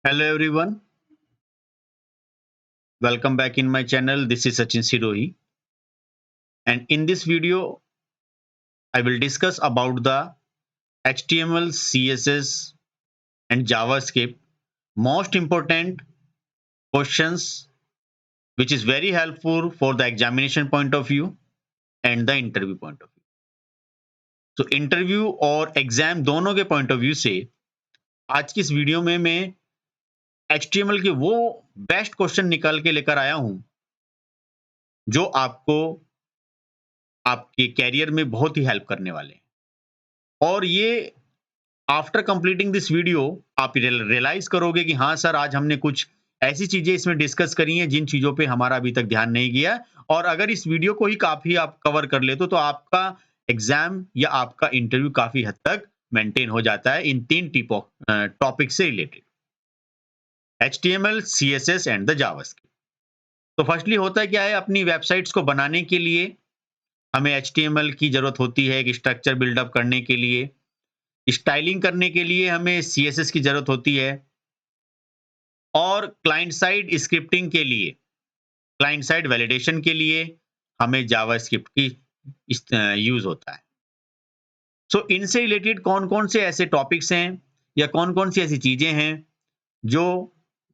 Hello everyone, welcome back in my channel. This is Sachin Sirohi, and in this video I will discuss about the HTML, CSS and JavaScript most important questions which is very helpful for the examination point of view and the interview point of view. So interview और exam दोनों के point of view से आज की इस video में मैं HTML के वो बेस्ट क्वेश्चन निकाल के लेकर आया हूं जो आपको आपके कैरियर में बहुत ही हेल्प करने वाले हैं। और ये आफ्टर कंप्लीटिंग दिस वीडियो आप रियलाइज करोगे कि हाँ सर, आज हमने कुछ ऐसी चीजें इसमें डिस्कस करी हैं जिन चीजों पे हमारा अभी तक ध्यान नहीं गया। और अगर इस वीडियो को ही काफी आप कवर कर लेते हो तो आपका एग्जाम या आपका इंटरव्यू काफी हद तक मेंटेन हो जाता है इन तीन टॉपिक से related, HTML, CSS and the JavaScript. तो फर्स्टली होता है क्या है, अपनी वेबसाइट्स को बनाने के लिए हमें HTML की जरूरत होती है, एक स्ट्रक्चर बिल्डअप करने के लिए। स्टाइलिंग करने के लिए हमें CSS की जरूरत होती है और क्लाइंट साइड स्क्रिप्टिंग के लिए, क्लाइंट साइड वैलिडेशन के लिए हमें जावास्क्रिप्ट की यूज होता है। सो इनसे रिलेटेड कौन-कौन से ऐसे टॉपिक्स हैं या कौन-कौन सी ऐसी चीजें हैं जो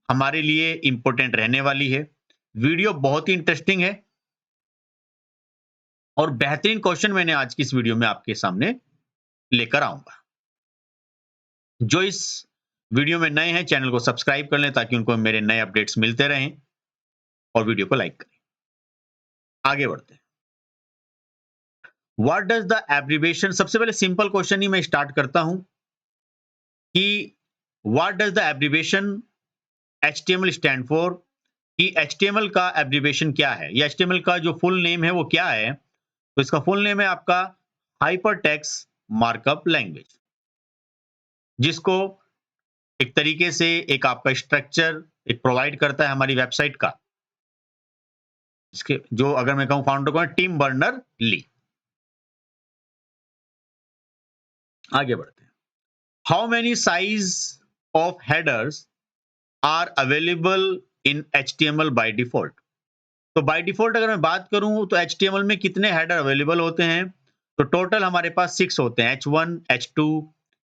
हमारे लिए इंपॉर्टेंट रहने वाली है। वीडियो बहुत ही इंटरेस्टिंग है और बेहतरीन क्वेश्चन मैंने आज की इस वीडियो में आपके सामने लेकर आऊंगा। जो इस वीडियो में नए हैं चैनल को सब्सक्राइब कर लें ताकि उनको मेरे नए अपडेट्स मिलते रहें और वीडियो को लाइक करें। आगे बढ़ते हैं। व्हाट डज द एब्रिविएशन, सबसे पहले सिंपल क्वेश्चन ही मैं स्टार्ट करता हूं कि what does the abbreviation HTML stand for, कि HTML का एब्रिविएशन क्या है या HTML का जो फुल नेम है वो क्या है। तो इसका फुल नेम है आपका हाइपरटेक्स्ट मार्कअप लैंग्वेज, जिसको एक तरीके से एक आपका स्ट्रक्चर एक प्रोवाइड करता है हमारी वेबसाइट का, इसके जो अगर मैं कहूं फाउंडर कौन, टिम बर्नर ली। आगे बढ़ते हैं। How many size of headers are available in HTML by default. तो बाय डिफॉल्ट अगर मैं बात करूं तो HTML में कितने हेडर अवेलेबल होते हैं, तो टोटल हमारे पास 6 होते हैं, H1, H2,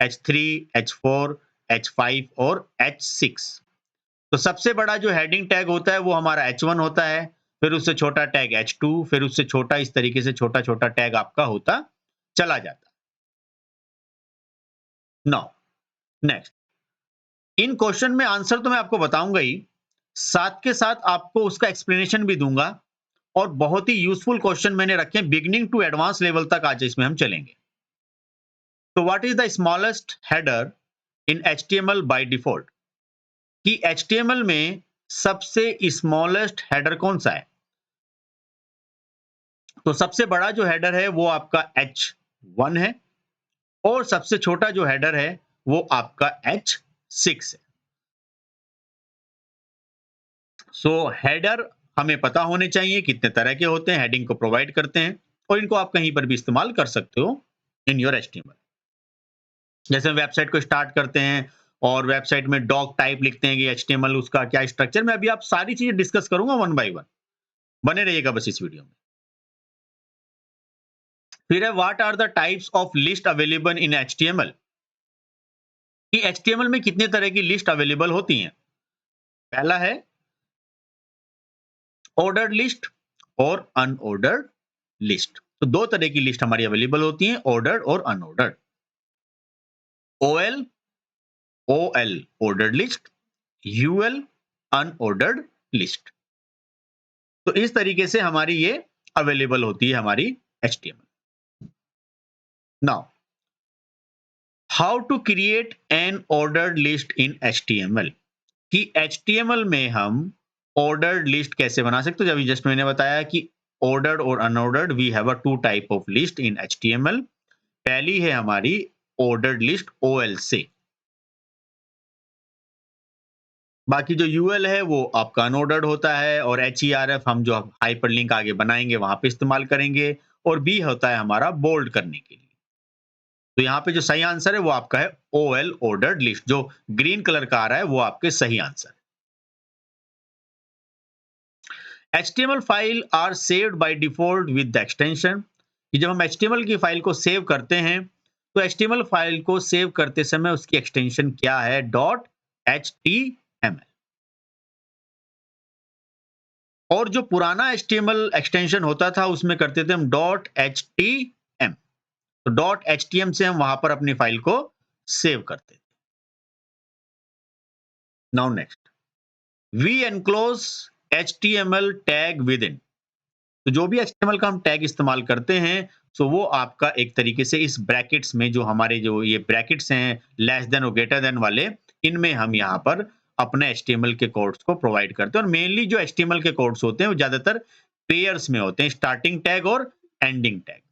H3, H4, H5 और H6। तो सबसे बड़ा जो हेडिंग टैग होता है वो हमारा H1 होता है, फिर उससे छोटा टैग H2, फिर उससे छोटा, इस तरीके से छोटा छोटा टैग आपका होता चला जाता। नाउ नेक्स्ट, इन क्वेश्चन में आंसर तो मैं आपको बताऊंगा ही, साथ के साथ आपको उसका एक्सप्लेनेशन भी दूंगा और बहुत ही यूजफुल क्वेश्चन मैंने रखे हैं, बिगिनिंग टू एडवांस लेवल तक आज इसमें हम चलेंगे। तो what is the smallest header in HTML by default, कि HTML में सबसे स्मॉलेस्ट हेडर कौन सा है। तो सबसे बड़ा जो हेडर है वो आपका H1 है और सबसे छोटा जो हेडर है वो आपका H6 है। सो हेडर हमें पता होने चाहिए कितने तरह के होते हैं, हेडिंग को प्रोवाइड करते हैं और इनको आप कहीं पर भी इस्तेमाल कर सकते हो इन योर HTML। जैसे हम वेबसाइट को स्टार्ट करते हैं और वेबसाइट में डॉक टाइप लिखते हैं कि HTML उसका क्या स्ट्रक्चर, मैं अभी आप सारी चीजें डिस्कस करूंगा वन बाय वन, बने रहिएगा बस इस वीडियो में। फिर है what are the types of list available in HTML, कि HTML में कितने तरह की लिस्ट अवेलेबल होती हैं। पहला है ऑर्डर्ड लिस्ट और अनऑर्डर्ड लिस्ट। तो दो तरह की लिस्ट हमारी अवेलेबल होती हैं, ऑर्डर्ड और unordered. OL ordered list, UL unordered list. तो इस तरीके से हमारी ये अवेलेबल होती है हमारी HTML। Now how to create an ordered list in HTML, कि HTML में हम ऑर्डर्ड लिस्ट कैसे बना सकते हो। जब जस्ट मैंने बताया कि ऑर्डर्ड और unordered we have a two type of list in HTML। पहली है हमारी ऑर्डर्ड लिस्ट OL से, बाकी जो UL है वो आपका अनऑर्डर्ड होता है, और HERF हम जो हाइपरलिंक आगे बनाएंगे वहां पे इस्तेमाल करेंगे, और B होता है हमारा बोल्ड करने के लिए। तो यहाँ पे जो सही आंसर है वो आपका है OL ऑर्डर्ड लिस्ट, जो ग्रीन कलर का आ रहा है वो आपके सही answer. HTML file are saved by default with the extension, कि जब हम HTML की फाइल को सेव करते हैं तो HTML फाइल को सेव करते समय उसकी एक्सटेंशन क्या है? .html। और जो पुराना HTML एक्सटेंशन होता था उसमें करते थे हम .htm। तो .htm से हम वहां पर अपनी फाइल को सेव करते थे। Now next, we enclose HTML tag within. तो जो भी HTML का हम टैग इस्तेमाल करते हैं, सो वो आपका एक तरीके से इस ब्रैकेट्स में, जो हमारे जो ये ब्रैकेट्स हैं लेस देन और ग्रेटर देन वाले, इनमें हम यहाँ पर अपने HTML के कोड्स को प्रोवाइड करते हैं। और मेनली जो HTML के कोड्स होते हैं वो ज्यादातर पेयर्स में होते हैं, स्टार्टिंग टैग और एंडिंग टैग।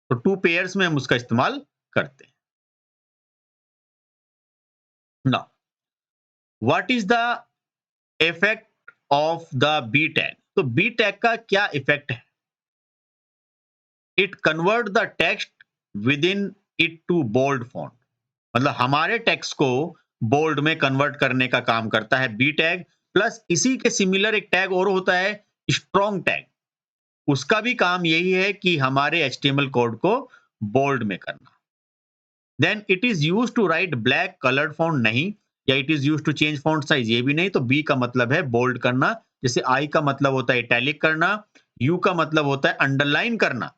तो 2 पेयर्स में हम उसका इस्तेमाल करते हैं। Now what is the effect of the B tag? तो बी टैग का क्या इफेक्ट है? It convert the text within it to bold font. मतलब हमारे टेक्स्ट को बोल्ड में कन्वर्ट करने का काम करता है बी टैग। प्लस इसी के सिमिलर एक टैग और होता है स्ट्रॉन्ग टैग। उसका भी काम यही है कि हमारे HTML कोड को बोल्ड में करना। Then it is use to write black coloured font नहीं, या it is use to change font size, ये भी नहीं। तो बी का मतलब है बोल्ड करना। जैसे आई का मतलब होता है इटैलिक करना, यू का मतलब होता है अंडरलाइन करना।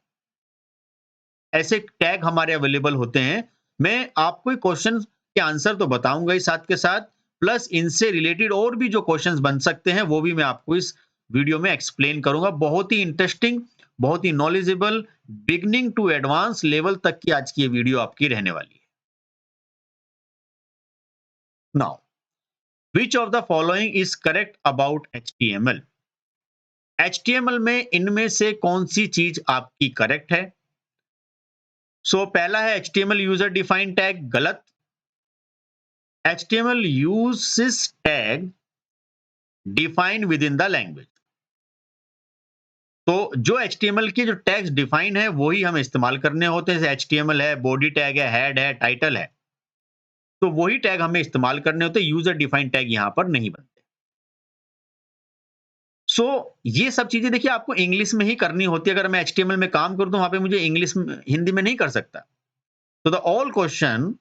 ऐसे टैग हमारे अवेलेबल होते हैं। मैं आपको क्वेश्चन के आंसर तो बताऊंगा ही साथ के साथ, प्लस इनसे रिलेटेड और भी जो क्वेश्चंस बन सकते हैं वो भी मैं आपको इस वीडियो में एक्सप्लेन करूंगा। बहुत ही इंटरेस्टिंग, बहुत ही knowledgeable, beginning to advance level तक की आज की ये वीडियो आपकी रहने वाली है। Now which of the following is correct about HTML? HTML में इनमें से कौन सी चीज आपकी करेक्ट है? पहला है HTML यूजर डिफाइंड टैग, गलत। HTML uses tag defined within the language। तो जो HTML के जो टैग्स डिफाइन है वही हमें इस्तेमाल करने होते हैं। जैसे HTML है, बॉडी टैग है, हेड है, टाइटल है, तो वही टैग हमें इस्तेमाल करने होते हैं। यूजर डिफाइंड टैग यहां पर नहीं बनते। सो ये सब चीजें देखिए आपको इंग्लिश में ही करनी होती है। अगर मैं HTML में काम करूं तो वहां पे मुझे इंग्लिश हिंदी में नहीं कर सकता। तो द ऑल क्वेश्चन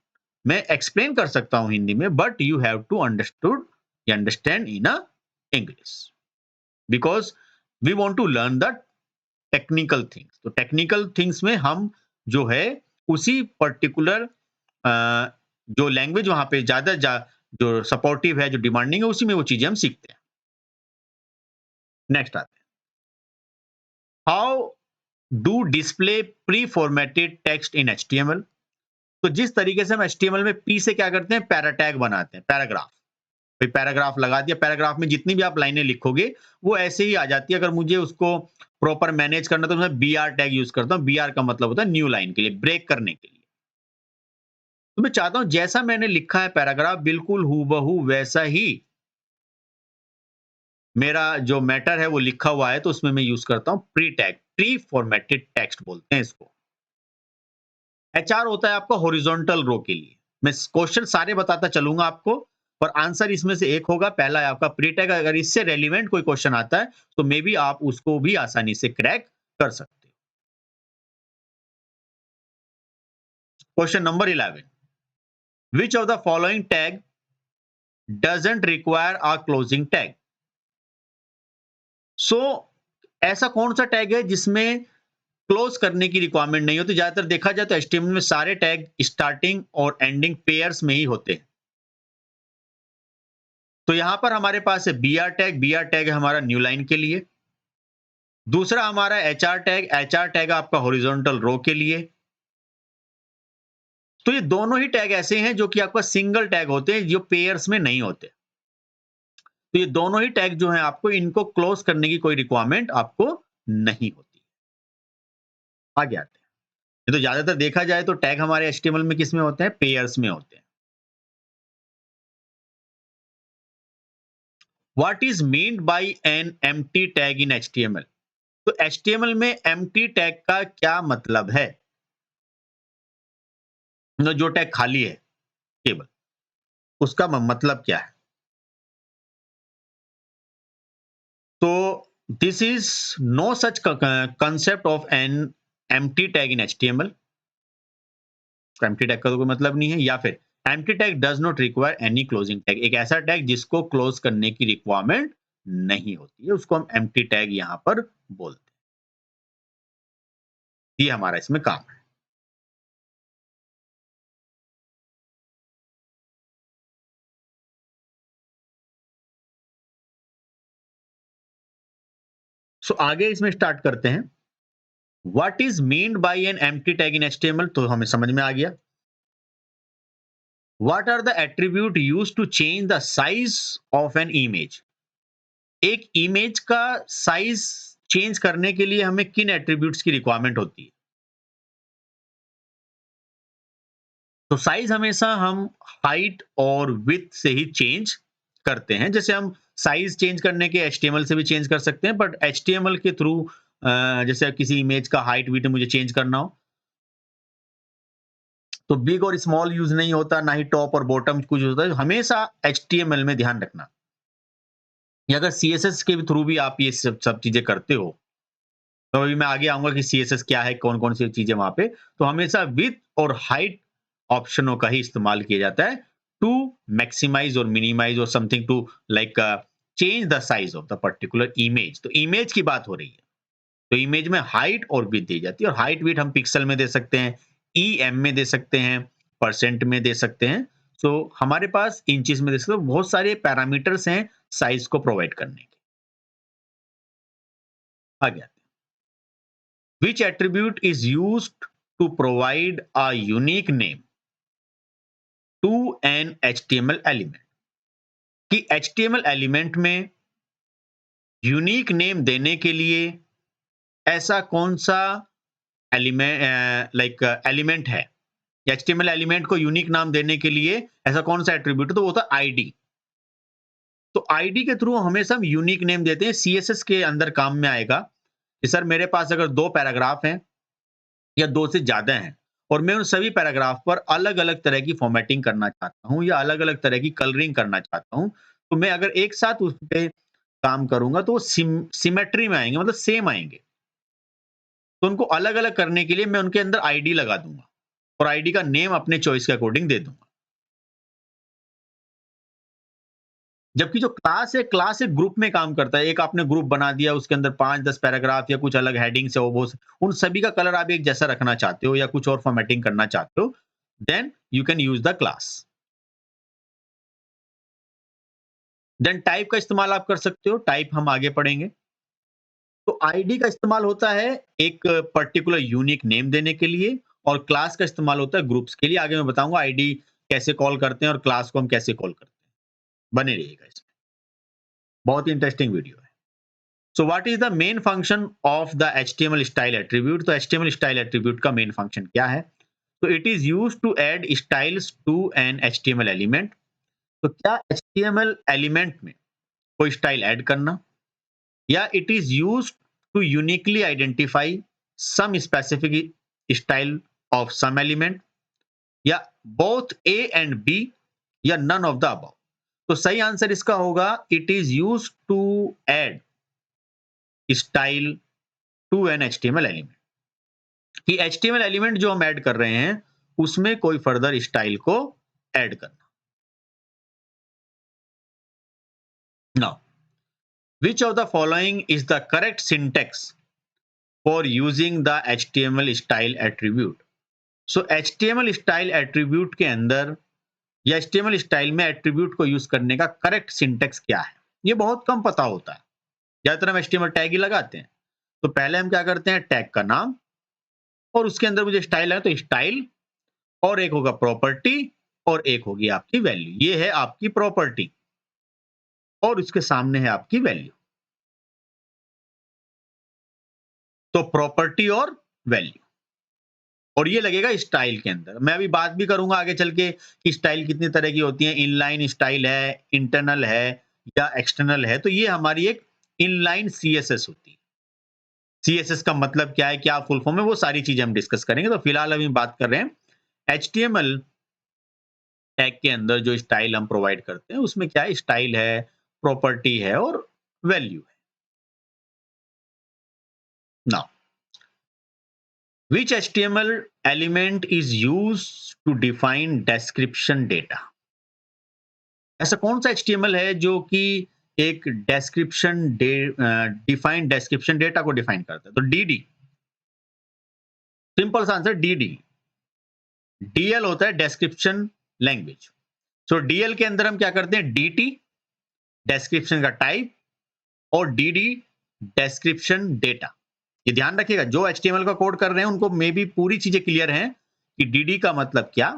मैं एक्सप्लेन कर सकता हूं हिंदी में, but you have to understand in a English, because we want to learn the technical things. तो टेक्निकल थिंग्स में हम जो है उसी पर्टिकुलर जो लैंग्वेज वहां पे जो सपोर्टिव है, जो डिमांडिंग है, उसी में वो चीजें हम सीखते हैं। नेक्स्ट आते हैं, how do display pre formatted text in HTML? तो जिस तरीके से हम HTML में पी से क्या करते हैं, पैराटैग बनाते हैं, पैराग्राफ। फिर पैराग्राफ लगा दिया, पैराग्राफ में जितनी भी आप लाइनें लिखोगे वो ऐसे ही आ जाती है। अगर मुझे उसको प्रॉपर मैनेज करना तो मैं BR टैग यूज करता हूं। BR का मतलब होता है न्यू लाइन के लिए, ब्रेक करने के लिए। तो मैं चाहता हूं जैसा मैंने लिखा है पैराग्राफ, बिल्कुल हूबहू वैसा ही मेरा जो मैटर है वो लिखा हुआ है, तो उसमें मैं यूज करता हूं pre tag, pre formatted text बोलते हैं इसको। HR होता है आपका हॉरिजॉन्टल रो के लिए। मैं क्वेश्चन सारे बताता चलूंगा आपको, और आंसर इसमें से एक होगा। पहला है आपका प्री टैग। अगर इससे रेलिवेंट कोई क्वेश्चन आता है तो मे बी आप उसको भी आसानी से क्रैक कर सकते हो। Question number 11, which of the following tag doesn't require a closing tag? So ऐसा कौन सा टैग है जिसमें क्लोज करने की रिक्वायरमेंट नहीं होती? ज्यादातर देखा जाए तो HTML में सारे टैग स्टार्टिंग और एंडिंग पेयर्स में ही होते हैं। तो यहां पर हमारे पास है BR टैग। BR टैग है हमारा न्यू लाइन के लिए। दूसरा हमारा HR टैग। HR टैग आपका हॉरिजॉन्टल रो के लिए। तो ये दोनों ही टैग ऐसे हैं जो कि आपका सिंगल टैग होते हैं, जो पेयर्स में नहीं होते। तो ये दोनों ही टैग जो हैं, आपको इनको क्लोज करने की कोई रिक्वायरमेंट आपको नहीं होती। आगे आते हैं। ये तो ज्यादातर देखा जाए तो टैग हमारे HTML में किस में होते हैं? पेयर्स में होते हैं। What is meant by an empty tag in HTML? तो HTML में एम्प्टी टैग का क्या मतलब है? जो टैग खाली है केवल, उसका मतलब क्या है? तो this is no such concept of an empty tag in HTML. Empty tag का तो कोई मतलब नहीं है, या फिर empty tag does not require any closing tag. एक ऐसा टैग जिसको क्लोज करने की रिक्वायरमेंट नहीं होती है, उसको हम एम्प्टी टैग यहां पर बोलते हैं। ये हमारा इसमें काम है। सो आगे इसमें स्टार्ट करते हैं। What is meant by an empty tag in HTML, तो हमें समझ में आ गया। What are the attribute used to change the size of an image. एक इमेज का साइज चेंज करने के लिए हमें किन एट्रीब्यूट्स की रिक्वायरमेंट होती है? तो साइज हमेशा हम हाइट और विड्थ से ही चेंज करते हैं। जैसे हम साइज चेंज करने के एचटीएमएल से भी चेंज कर सकते हैं, बट एचटीएमएल के थ्रू जैसे किसी इमेज का हाइट विड्थ मुझे चेंज करना हो, तो बिग और स्मॉल यूज नहीं होता, ना ही टॉप और बॉटम कुछ होता है। हमेशा एचटीएमएल में ध्यान रखना, या अगर सीएसएस के थ्रू भी आप ये सब सब चीजें करते हो, तो अभी मैं आगे आऊंगा कि सीएसएस क्या है, कौन कौन सी चीजें वहां पे। तो हमेशा विड्थ और हाइट ऑप्शनों का ही इस्तेमाल किया जाता है टू मैक्सिमाइज और मिनिमाइज और something to like change the size of the particular image. तो इमेज की बात हो रही है, तो इमेज में हाइट और विड्थ दी जाती है, और हाइट विड्थ हम पिक्सल में दे सकते हैं, ईएम में दे सकते हैं, परसेंट में दे सकते हैं। सो हमारे पास इंचेस में दे सकते हैं। बहुत सारे पैरामीटर्स हैं साइज को प्रोवाइड करने के। आगे आते हैं। Which attribute is used to provide a unique name to an HTML element. कि एचटीएमएल एलिमेंट में यूनिक नेम देने के लिए ऐसा कौन सा एलिमेंट है, एचटीएमएल एलिमेंट को यूनिक नाम देने के लिए ऐसा कौन सा एट्रीब्यूट है, तो वो होता है आईडी। तो आईडी के थ्रू हमेशा हम यूनिक नेम देते हैं। सीएसएस के अंदर काम में आएगा कि सर मेरे पास अगर 2 पैराग्राफ हैं या 2 से ज्यादा हैं, और मैं उन सभी पैराग्राफ पर अलग-अलग तरह की फॉर्मेटिंग करना चाहता हूं या अलग-अलग तरह की कलरिंग करना चाहता हूं, तो मैं अगर एक साथ उस पे काम करूंगा तो वो सिमेट्री में आएंगे, मतलब सेम आएंगे। तो उनको अलग-अलग करने के लिए मैं उनके अंदर आईडी लगा दूंगा, और आईडी का नेम अपने चॉइस के अकॉर्डिंग दे दूंगा। जबकि जो क्लास है, क्लास एक ग्रुप में काम करता है। एक आपने ग्रुप बना दिया, उसके अंदर 5-10 पैराग्राफ या कुछ अलग हेडिंग्स है, वो बहुत उन सभी का कलर आप एक जैसा रखना चाहते हो या कुछ और फॉर्मेटिंग करना चाहते हो, then you can use the class. Then type का इस्तेमाल आप कर सकते हो। टाइप हम आगे पढ़ेंगे। तो आईडी का इस्तेमाल होता है एक पर्टिकुलर यूनिक नेम देने के लिए, और क्लास का इस्तेमाल होता है ग्रुप्स के लिए। आगे मैं बताऊंगा आईडी कैसे कॉल करते हैं और क्लास को हम कैसे कॉल करते हैं। बने रहिएगा इसमें, बहुत ही इंटरेस्टिंग वीडियो है। So what is the main function of the HTML style attribute. तो एचटीएमएल स्टाइल एट्रीब्यूट का मेन फंक्शन क्या है? तो it is used to add styles to an HTML element. तो क्या एचटीएमएल एलिमेंट में कोई स्टाइल ऐड करना, या it is used to uniquely identify some specific style of some element, या बोथ ए एंड बी, या नन ऑफ द अबव। तो सही आंसर इसका होगा it is used to add style to an HTML element. कि HTML element जो हम add कर रहे हैं उसमें कोई फर्दर स्टाइल को ऐड करना। Now which of the following is the correct syntax for using the HTML style attribute? So HTML style attribute के अंदर या HTML स्टाइल में एट्रीब्यूट को यूज करने का करेक्ट सिंटेक्स क्या है, ये बहुत कम पता होता है। ज्यादातर हम HTML टैग ही लगाते हैं। तो पहले हम क्या करते हैं, टैग का नाम, और उसके अंदर मुझे स्टाइल है तो स्टाइल, और एक होगा प्रॉपर्टी, और एक होगी आपकी वैल्यू। ये है आपकी प्रॉपर्टी, और उसके सामने है आपकी वैल्यू। तो प्रॉपर्टी और वैल्यू, और ये लगेगा स्टाइल के अंदर। मैं अभी बात भी करूंगा आगे चल के कि स्टाइल कितनी तरह की होती है। इनलाइन स्टाइल है, इंटरनल है, या एक्सटर्नल है। तो ये हमारी एक इनलाइन सीएसएस होती है। सीएसएस का मतलब क्या है, क्या फुल फॉर्म है, वो सारी चीजें हम डिस्कस करेंगे। तो फिलहाल अभी बात कर रहे हैं HTML टैग के अंदर जो स्टाइल हम प्रोवाइड करते हैं उसमें क्या है, स्टाइल है, प्रॉपर्टी है और वैल्यू है। Now which HTML element is used to define description data? ऐसा कौन सा HTML है जो कि एक डिफाइन डेस्क्रिप्शन डेटा को डिफाइन करता है? तो DD, सिंपल सा आंसर DD। DL होता है डेस्क्रिप्शन लैंग्वेज। सो DL के अंदर हम क्या करते हैं, DT डेस्क्रिप्शन का टाइप और DD डेस्क्रिप्शन डेटा। ये ध्यान रखिएगा, जो HTML का कोड कर रहे हैं उनको मे बी पूरी चीजें क्लियर हैं कि DD का मतलब क्या।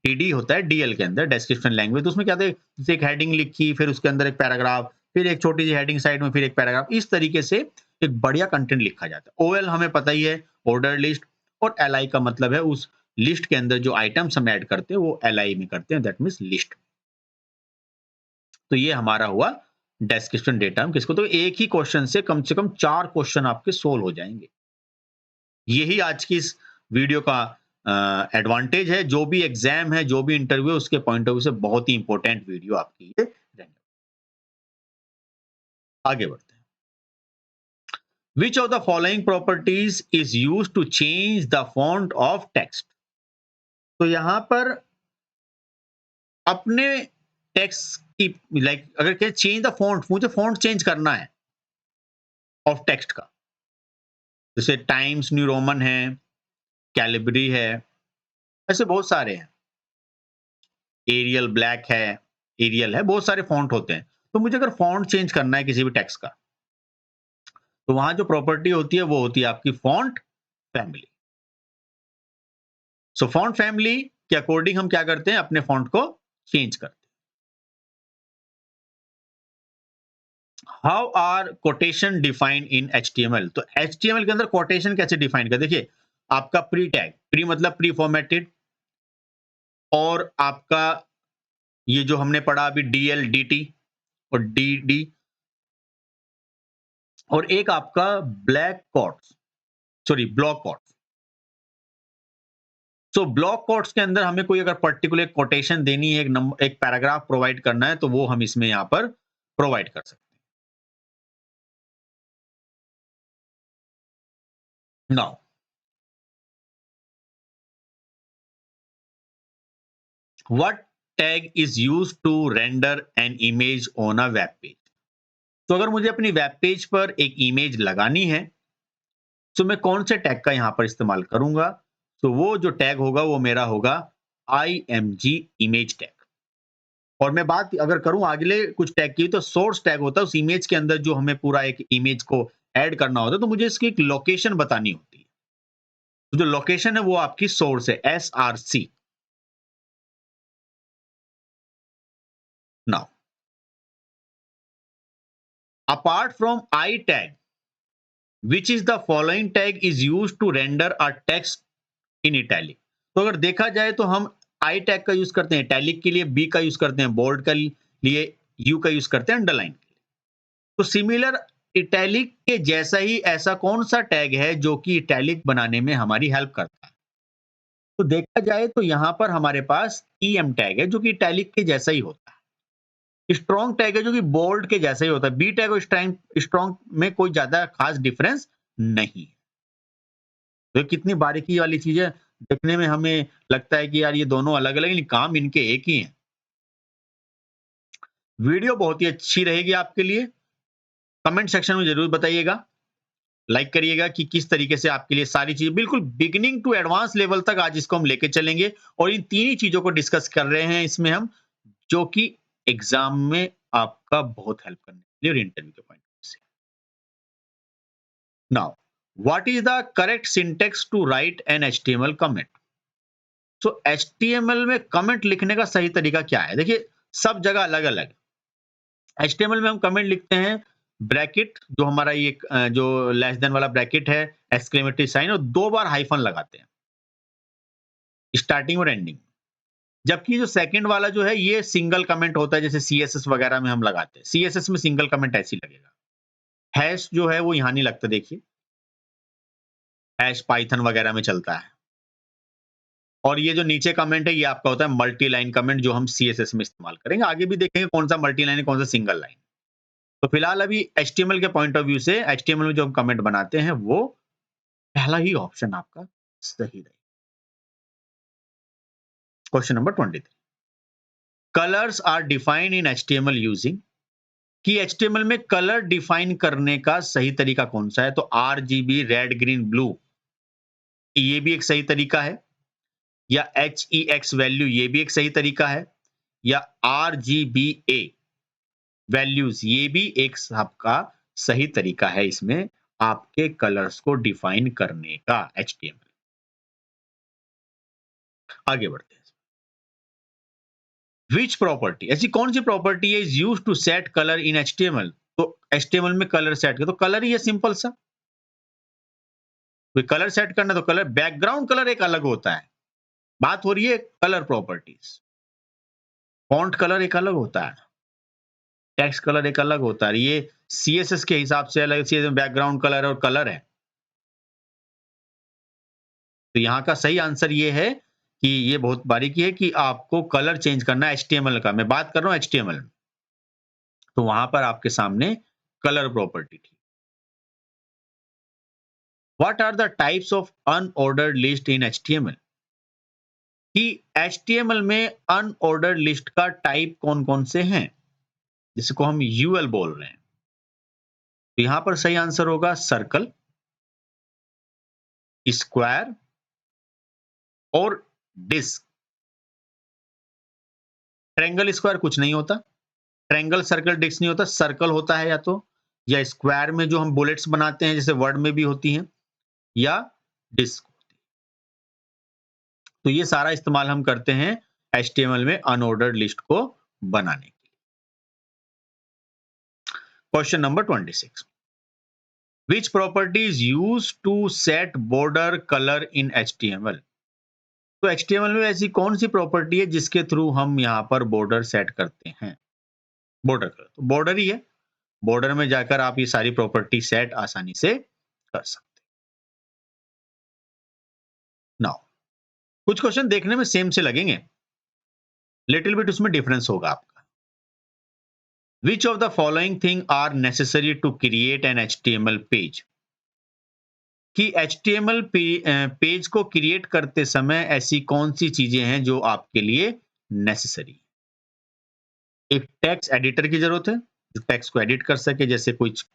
DD होता है DL के अंदर डेस्क्रिप्शन लैंग्वेज। तो उसमें क्या था, जैसे एक हेडिंग लिखी, फिर उसके अंदर एक पैराग्राफ, फिर एक छोटी सी हेडिंग साइड में, फिर एक पैराग्राफ, इस तरीके से एक बढ़िया कंटेंट लिखा जाता है। OL हमें पता ही है, ऑर्डर लिस्ट, और LI का मतलब है उस लिस्ट के अंदर जो आइटम्स हम ऐड करते हैं वो LI में करते हैं, दैट मीन्स लिस्ट। तो ये हमारा हुआ डेस्क्रिप्शन डेटा। हम किसको, तो एक ही क्वेश्चन से कम 4 क्वेश्चन आपके सोल्व हो जाएंगे। यही आज की इस वीडियो का एडवांटेज है। जो भी एग्जाम है, जो भी इंटरव्यू है, उसके पॉइंट ऑफ व्यू से बहुत ही इंपॉर्टेंट वीडियो आपकी ये रहेंगे। आगे बढ़ते हैं। Which of the following properties is used to change the font of text? तो यहां पर अपने टेक्स्ट की अगर कहें चेंज द फॉन्ट, मुझे फॉन्ट चेंज करना है ऑफ टेक्स्ट का, जैसे टाइम्स न्यू रोमन है, कैलिब्री है, ऐसे बहुत सारे हैं, एरियल ब्लैक है, एरियल है, बहुत सारे फॉन्ट होते हैं। तो मुझे अगर फॉन्ट चेंज करना है किसी भी टेक्स्ट का, तो वहां जो प्रॉपर्टी होती है वो होती है आपकी फॉन्ट फैमिली। सो फॉन्ट फैमिली के अकॉर्डिंग हम क्या करते हैं, अपने फॉन्ट को चेंज करते हैं। How are quotation defined in HTML? तो HTML के अंदर कोटेशन कैसे डिफाइन कर, देखिए आपका प्री टैग, प्री मतलब प्री फॉर्मेटेड, और आपका ये जो हमने पढ़ा अभी DL DT और DD, और एक आपका black quotes, sorry block quotes. So block quotes के अंदर हमें कोई अगर पर्टिकुलर कोटेशन देनी है, एक नंबर, एक पैराग्राफ प्रोवाइड करना है, तो वो हम इसमें यहां पर प्रोवाइड कर सकते हैं। Now what tag is used to render an image on a web page? तो अगर मुझे अपनी वेब पेज पर एक इमेज लगानी है, तो मैं कौन से टैग का यहां पर इस्तेमाल करूंगा? तो वो जो टैग होगा वो मेरा होगा IMG इमेज टैग। और मैं बात अगर करूं अगले कुछ टैग की, तो सोर्स टैग होता है उस इमेज के अंदर जो हमें पूरा एक इमेज को ऐड करना होता है, तो मुझे इसकी एक लोकेशन बतानी होती है। तो जो लोकेशन है वो आपकी सोर्स है, SRC। Now apart from I tag, which is the following tag is use to render a text in italic? तो अगर देखा जाए तो हम आई टैग का यूज करते हैं इटैलिक के लिए, बी का यूज करते हैं बोल्ड के लिए, यू का यूज करते हैं अंडरलाइन के लिए। तो सिमिलर इटैलिक के जैसा ही ऐसा कौन सा टैग है जो कि इटैलिक बनाने में हमारी हेल्प करता है? तो देखा जाए तो यहां पर हमारे पास EM टैग है जो कि इटैलिक के जैसा ही होता है। स्ट्रॉन्ग टैग है जो कि बोल्ड के जैसा ही होता है। बी टैग और स्ट्रॉन्ग में कोई ज्यादा खास डिफरेंस नहीं है। तो कितनी बारीकी वाली चीज है, देखने में हमें लगता है कि यार ये दोनों अलग अलग, लेकिन काम इनके एक ही है। वीडियो बहुत ही अच्छी रहेगी आपके लिए। कमेंट सेक्शन में जरूर बताइएगा, लाइक करिएगा कि किस तरीके से आपके लिए सारी चीजें बिल्कुल बिगिनिंग टू एडवांस लेवल तक आज इसको हम लेके चलेंगे। और इन तीन ही चीजों को डिस्कस कर रहे हैं इसमें हम, जो कि एग्जाम में आपका बहुत हेल्प करने के लिए और इंटरव्यू के पॉइंट से। Now what is the correct syntax to write an HTML comment? So HTML में कमेंट लिखने का सही तरीका क्या है? देखिए सब जगह अलग अलग। HTML में हम कमेंट लिखते हैं ब्रैकेट, जो हमारा ये जो लेस देन वाला ब्रैकेट है, एक्सक्लेमेटरी साइन, और 2 बार हाइफन लगाते हैं स्टार्टिंग और एंडिंग। जबकि जो सेकंड वाला जो है ये सिंगल कमेंट होता है, जैसे CSS वगैरह में हम लगाते हैं। CSS में सिंगल कमेंट ऐसे ही लगेगा। हैश जो है वो यहां नहीं लगता, देखिए हैश पाइथन वगैरह में चलता है। और ये जो नीचे कमेंट है ये आपका होता है मल्टी लाइन कमेंट, जो हम CSS में इस्तेमाल करेंगे। आगे भी देखेंगे कौन सा मल्टी लाइन है, कौन सा सिंगल लाइन। तो फिलहाल अभी HTML के पॉइंट ऑफ व्यू से HTML में जो हम कमेंट बनाते हैं वो पहला ही ऑप्शन आपका सही रहेगा। Question number 23, colours are defined in HTML using, कि HTML में कलर डिफाइन करने का सही तरीका कौन सा है? तो RGB, रेड, ग्रीन, ब्लू, ये भी एक सही तरीका है, या HEX वैल्यू, ये भी एक सही तरीका है, या RGBA वैल्यूज, ये भी एक आपका सही तरीका है इसमें आपके कलर्स को डिफाइन करने का HTML। आगे बढ़ते हैं। विच प्रॉपर्टी, ऐसी कौन सी प्रॉपर्टी है is use to set colour in HTML? तो HTML में कलर सेट कर, तो कलर ही है सिंपल सा। कोई कलर सेट करना तो कलर, बैकग्राउंड कलर एक अलग होता है, बात हो रही है कलर प्रॉपर्टीज। फॉन्ट कलर एक अलग होता है, टेक्स्ट कलर एक अलग होता है, ये CSS के हिसाब से अलग, CSS में बैकग्राउंड कलर और कलर है। तो यहाँ का सही आंसर ये है कि ये बहुत बारीकी है कि आपको कलर चेंज करना है HTML का। मैं बात कर रहा हूँ HTML, तो वहां पर आपके सामने कलर प्रॉपर्टी थी। What are the types of unordered list in HTML? कि HTML में अनऑर्डर्ड लिस्ट का टाइप कौन कौन से हैं, जिसको हम UL बोल रहे हैं। तो यहां पर सही आंसर होगा सर्कल, स्क्वायर और डिस्क। ट्रायंगल स्क्वायर कुछ नहीं होता, ट्रायंगल सर्कल डिस्क नहीं होता, सर्कल होता है या तो, या स्क्वायर में जो हम बुलेट्स बनाते हैं जैसे वर्ड में भी होती हैं, या डिस्क। तो ये सारा इस्तेमाल हम करते हैं HTML में अनऑर्डर्ड लिस्ट को बनाने के लिए। Question number 26, Which property is used to set border color in HTML? तो HTML में ऐसी कौन सी प्रॉपर्टी है जिसके थ्रू हम यहाँ पर बॉर्डर सेट करते हैं? बॉर्डर कलर, तो बॉर्डर ही है, बॉर्डर में जाकर आप ये सारी प्रॉपर्टी सेट आसानी से कर सकते हैं। नाउ कुछ क्वेश्चन देखने में सेम से लगेंगे, लिटिल बिट उसमें डिफरेंस होगा आपका। Which of the following thing are necessary to create an HTML page? कि HTML पेज को क्रिएट करते समय ऐसी कौन सी चीजें हैं जो आपके लिए नेसेसरी? एक टेक्स्ट एडिटर की जरूरत है जो टेक्स्ट को एडिट कर सके, जैसे कुछ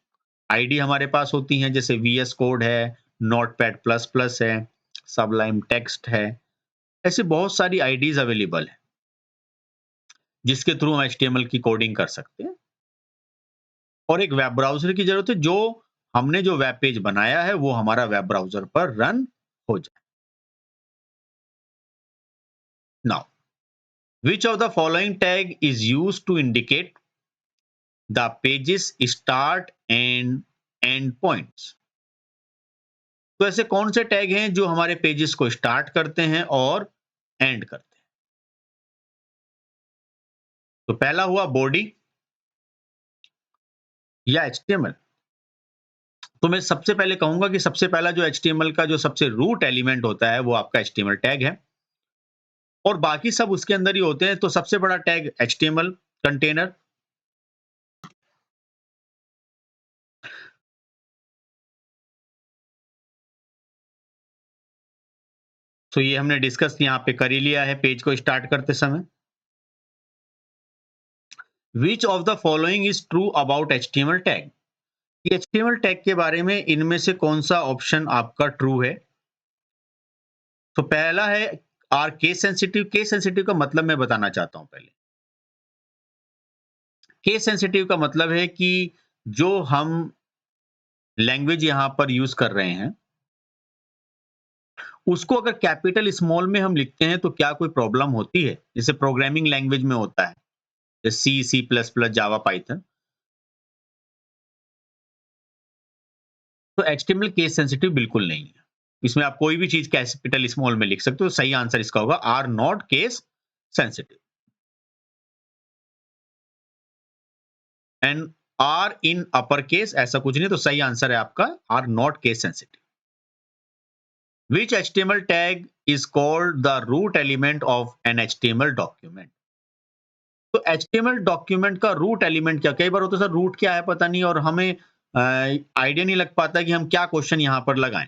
आईडी हमारे पास होती हैं, जैसे VS कोड है, नोटपैड प्लस प्लस है, सबलाइम टेक्स्ट है, ऐसी बहुत सारी आईडीज अवेलेबल है जिसके थ्रू हम HTML की कोडिंग कर सकते हैं। और एक वेब ब्राउजर की जरूरत है, जो हमने जो वेब पेज बनाया है वो हमारा वेब ब्राउजर पर रन हो जाए। Now which of the following tag is used to indicate the page's start and end points? तो ऐसे कौन से टैग हैं जो हमारे पेजेस को स्टार्ट करते हैं और एंड करते हैं? तो पहला हुआ बॉडी या HTML। तो मैं सबसे पहले कहूंगा कि सबसे पहला जो HTML का जो सबसे रूट एलिमेंट होता है वो आपका HTML टैग है, और बाकी सब उसके अंदर ही होते हैं। तो सबसे बड़ा टैग HTML कंटेनर, तो ये हमने डिस्कस यहाँ पे कर ही लिया है पेज को स्टार्ट करते समय। विच of the following is true about HTML tag? HTML tag के बारे में इनमें से कौन सा ऑप्शन आपका ट्रू है? तो पहला है are case sensitive. Case sensitive का मतलब मैं बताना चाहता हूं पहले। केस सेंसिटिव का मतलब है कि जो हम लैंग्वेज यहां पर यूज कर रहे हैं उसको अगर कैपिटल स्मॉल में हम लिखते हैं तो क्या कोई प्रॉब्लम होती है, जैसे प्रोग्रामिंग लैंग्वेज में होता है, जैसे C++, जावा, पाइथन। तो HTML केस सेंसिटिव बिल्कुल नहीं है, इसमें आप कोई भी चीज कैपिटल स्मॉल में लिख सकते हो। सही आंसर इसका होगा are not case sensitive. And are in upper case ऐसा कुछ नहीं, तो सही आंसर है आपका are not case sensitive. Which HTML tag is called the root element of an HTML document. तो HTML डॉक्यूमेंट का रूट एलिमेंट क्या? कई बार होता है सर रूट क्या है पता नहीं और हमें आइडिया नहीं लग पाता कि हम क्या क्वेश्चन यहाँ पर लगाएं।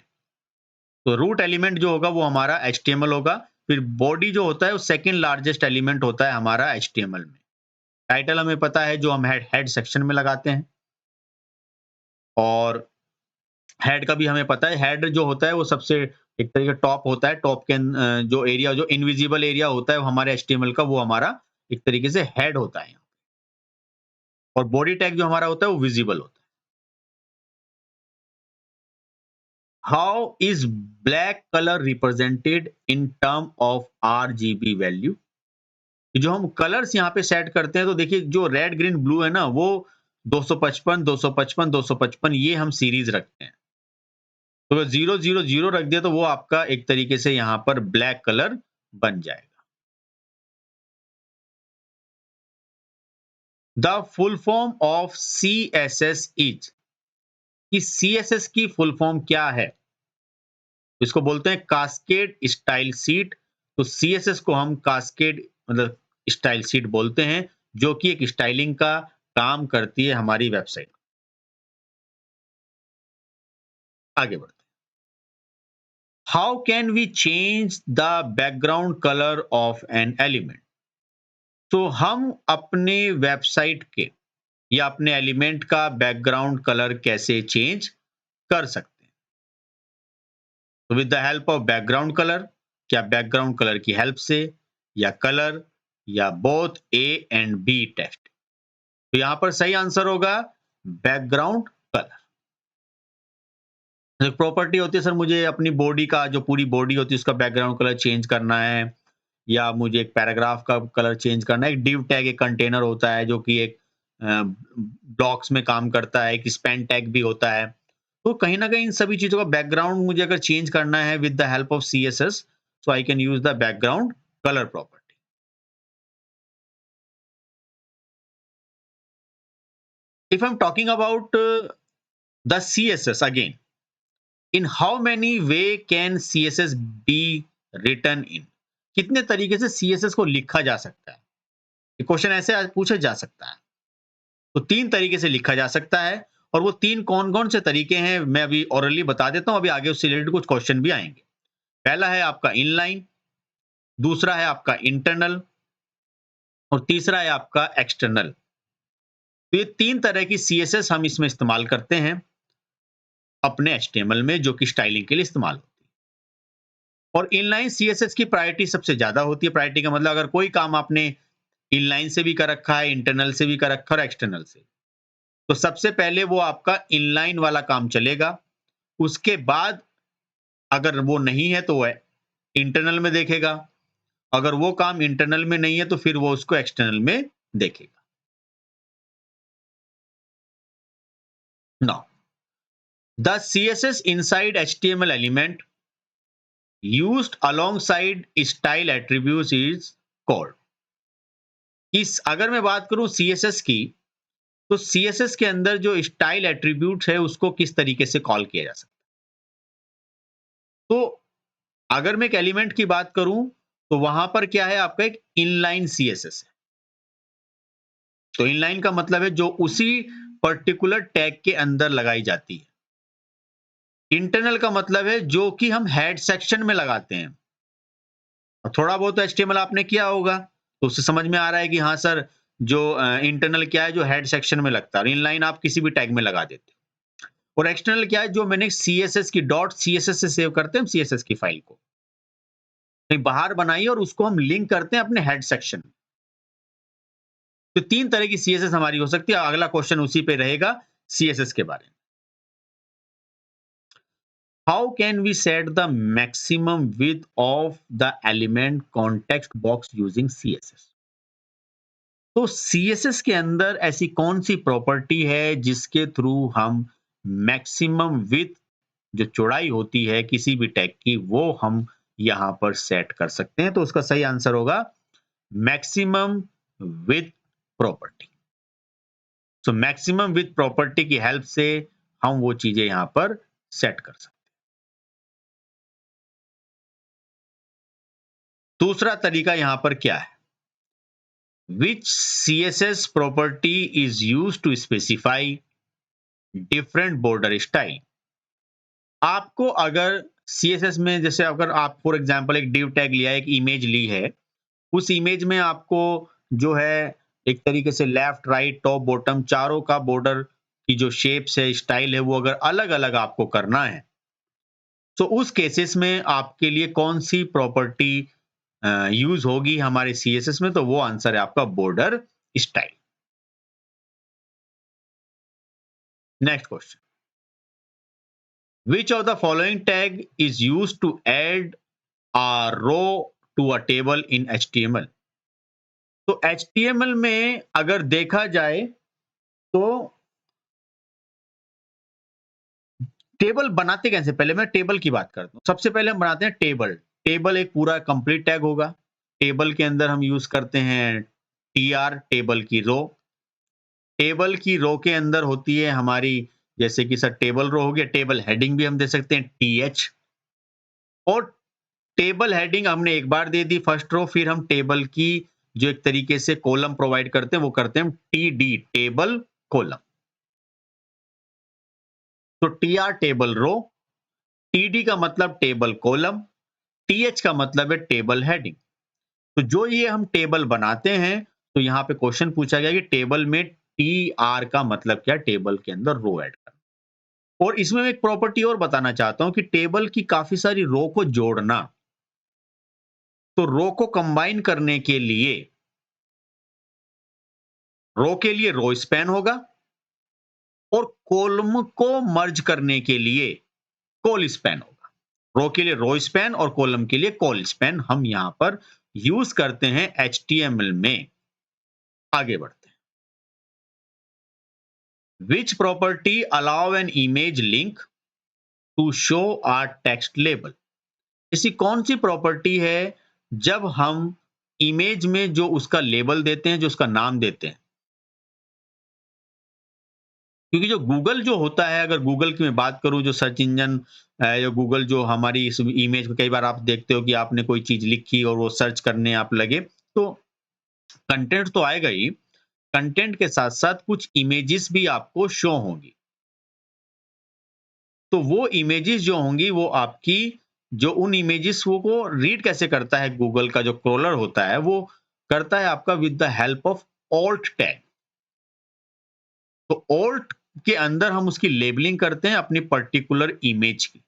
तो रूट एलिमेंट जो होगा वो हमारा HTML होगा। फिर बॉडी जो होता है वो सेकंड लार्जेस्ट एलिमेंट होता है हमारा HTML में। टाइटल हमें पता है जो हम हेड सेक्शन में लगाते हैं और हेड का भी हमें पता है। हेड जो होता है वो सबसे एक तरीके टॉप होता है। टॉप के जो एरिया जो इनविजिबल एरिया होता है वो हमारे HTML का वो हमारा एक तरीके से हेड होता है। और बॉडी टैग जो हमारा होता है वो विजिबल होता है। How is black colour represented in term of RGB value? जो हम कलर्स यहाँ पे सेट करते हैं तो देखिए जो रेड ग्रीन ब्लू है ना वो 255 255 255 ये हम सीरीज रखते हैं। तो अगर 000 रख दिया तो वो आपका एक तरीके से यहाँ पर ब्लैक कलर बन जाएगा। The full form of CSS is, कि CSS की फुल फॉर्म क्या है? इसको बोलते हैं कास्केड स्टाइल शीट। तो CSS को हम कास्केड मतलब स्टाइल शीट बोलते हैं जो कि एक स्टाइलिंग का काम करती है हमारी वेबसाइट। आगे बढ़ते हैं। How can we change the background colour of an element? तो हम अपने वेबसाइट के या अपने एलिमेंट का बैकग्राउंड कलर कैसे चेंज कर सकते हैं? तो with the help of background colour, क्या बैकग्राउंड कलर की हेल्प से, या कलर, या both A and B text? तो यहां पर सही आंसर होगा बैकग्राउंड कलर। एक प्रॉपर्टी होती है सर मुझे अपनी बॉडी का जो पूरी बॉडी होती है उसका बैकग्राउंड कलर चेंज करना है, या मुझे एक पैराग्राफ का कलर चेंज करना है। एक डिव टैग एक कंटेनर होता है जो कि एक ब्लॉक्स में काम करता है। एक स्पैन टैग भी होता है। तो कहीं ना कहीं इन सभी चीजों का बैकग्राउंड मुझे अगर चेंज करना है with the help of CSS, so I can use the background colour property. If I am talking about the CSS again, in how many way can CSS be written in? कितने तरीके से CSS को लिखा जा सकता है? ये question ऐसे आज पूछा जा सकता है। तो 3 तरीके से लिखा जा सकता है और वो 3 कौन-कौन से तरीके हैं मैं अभी ओरली बता देता हूँ, अभी आगे उससे रिलेटेड कुछ क्वेश्चन भी आएँगे। पहला है आपका इनलाइन, दूसरा है आपका इंटरनल और तीसरा है आपका एक्सटर्नल। तो ये 3 तरह की CSS हम इसमें इस्तेमाल करते हैं अपने HTML में जो कि स्टाइलिंग के लिए इस्तेमाल होती है। और इनलाइन CSS की प्रायोरिटी सबसे ज़्यादा होती है। प्रायोरिटी का मतलब अगर कोई काम आपने इनलाइन से भी कर रखा है, इंटरनल से भी कर रखा है और एक्सटर्नल से, तो सबसे पहले वो आपका इनलाइन वाला काम चलेगा। उसके बाद अगर वो नहीं है तो वो इंटरनल में देखेगा। अगर वो काम इंटरनल में नहीं है तो फिर वो उसको एक्सटर्नल में देखेगा। Now the CSS inside HTML element used alongside style attributes is called। इस अगर मैं बात करूं CSS की, तो CSS के अंदर जो स्टाइल एट्रीब्यूट है उसको किस तरीके से कॉल किया जा सकता है? तो अगर मैं एक एलिमेंट की बात करूं तो वहां पर क्या है आपका एक इनलाइन CSS है। तो इनलाइन का मतलब है जो उसी पर्टिकुलर टैग के अंदर लगाई जाती है। इंटरनल का मतलब है जो कि हम हेड सेक्शन में लगाते हैं। और थोड़ा बहुत तो HTML आपने किया होगा तो उससे समझ में आ रहा है कि हाँ सर जो इंटरनल क्या है जो हेड सेक्शन में लगता है और इनलाइन आप किसी भी टैग में लगा देते हो। और एक्सटर्नल क्या है जो मैंने CSS की डॉट CSS से सेव करते हैं हम CSS की फाइल को कहीं बाहर बनाई और उसको हम लिंक करते हैं अपने हेड सेक्शन में। तो 3 तरह की CSS हमारी हो सकती है। अगला क्वेश्चन उसी पे रहेगा CSS के बारे में। How can we set the maximum width of the element context box using CSS? तो CSS के अंदर ऐसी कौन सी प्रॉपर्टी है जिसके थ्रू हम मैक्सिमम विड्थ जो चौड़ाई होती है किसी भी टैग की वो हम यहां पर सेट कर सकते हैं? तो उसका सही आंसर होगा maximum width property. So maximum width property की हेल्प से हम वो चीजें यहां पर सेट कर सकते हैं। दूसरा तरीका यहां पर क्या है? Which CSS property is use to specify different border style. आपको अगर CSS में, जैसे अगर आप फॉर एग्जांपल एक div टैग लिया, एक इमेज ली है, उस इमेज में आपको जो है एक तरीके से लेफ्ट, राइट, टॉप, बॉटम चारों का बॉर्डर की जो शेप्स है, स्टाइल है, वो अगर अलग-अलग आपको करना है, तो उस केसेस में आपके लिए कौन सी प्रॉपर्टी यूज होगी हमारे CSS में? तो वो आंसर है आपका border style. Next question, which of the following tag is used to add a row to a table in HTML? तो HTML में अगर देखा जाए तो टेबल बनाते कैसे, पहले मैं टेबल की बात करता हूं। सबसे पहले हम बनाते हैं टेबल। टेबल एक पूरा कंप्लीट टैग होगा। टेबल के अंदर हम यूज करते हैं TR, टेबल की रो। टेबल की रो के अंदर होती है हमारी, जैसे कि सर टेबल रो हो गया, टेबल हेडिंग भी हम दे सकते हैं TH। और टेबल हेडिंग हमने एक बार दे दी फर्स्ट रो, फिर हम टेबल की जो एक तरीके से कॉलम प्रोवाइड करते हैं वो करते हैं हम TD, टेबल कॉलम। तो TR टेबल रो, TD का मतलब टेबल कॉलम, TH का मतलब है टेबल हेडिंग। तो जो ये हम टेबल बनाते हैं, तो यहाँ पे क्वेश्चन पूछा गया कि टेबल में TR का मतलब क्या? टेबल के अंदर रो ऐड करना। और इसमें मैं एक प्रॉपर्टी और बताना चाहता हूं कि टेबल की काफी सारी रो को जोड़ना, तो रो को कंबाइन करने के लिए रो स्पैन होगा, और कॉलम को मर्ज करने के लिए कॉल स्पैन होगा। रो के लिए रो स्पैन और कॉलम के लिए कॉल स्पैन हम यहां पर यूज करते हैं HTML में। आगे बढ़ते हैं। Which property allow an image link to show a text label? ऐसी कौन सी प्रॉपर्टी है जब हम इमेज में जो उसका लेबल देते हैं, जो उसका नाम देते हैं? क्योंकि जो गूगल जो होता है, अगर गूगल की मैं बात करूं, जो सर्च इंजन या गूगल जो हमारी इस इमेज को, कई बार आप देखते हो कि आपने कोई चीज लिखी और वो सर्च करने आप लगे, तो कंटेंट तो आएगा ही, कंटेंट के साथ साथ कुछ इमेजेस भी आपको शो होंगी। तो वो इमेजेस जो होंगी वो आपकी, जो उन इमेजेस को रीड कैसे करता है गूगल का जो क्रॉलर होता है, वो करता है आपका with the help of alt tag. तो ऑल्ट के अंदर हम उसकी लेबलिंग करते हैं अपनी पर्टिकुलर इमेज की,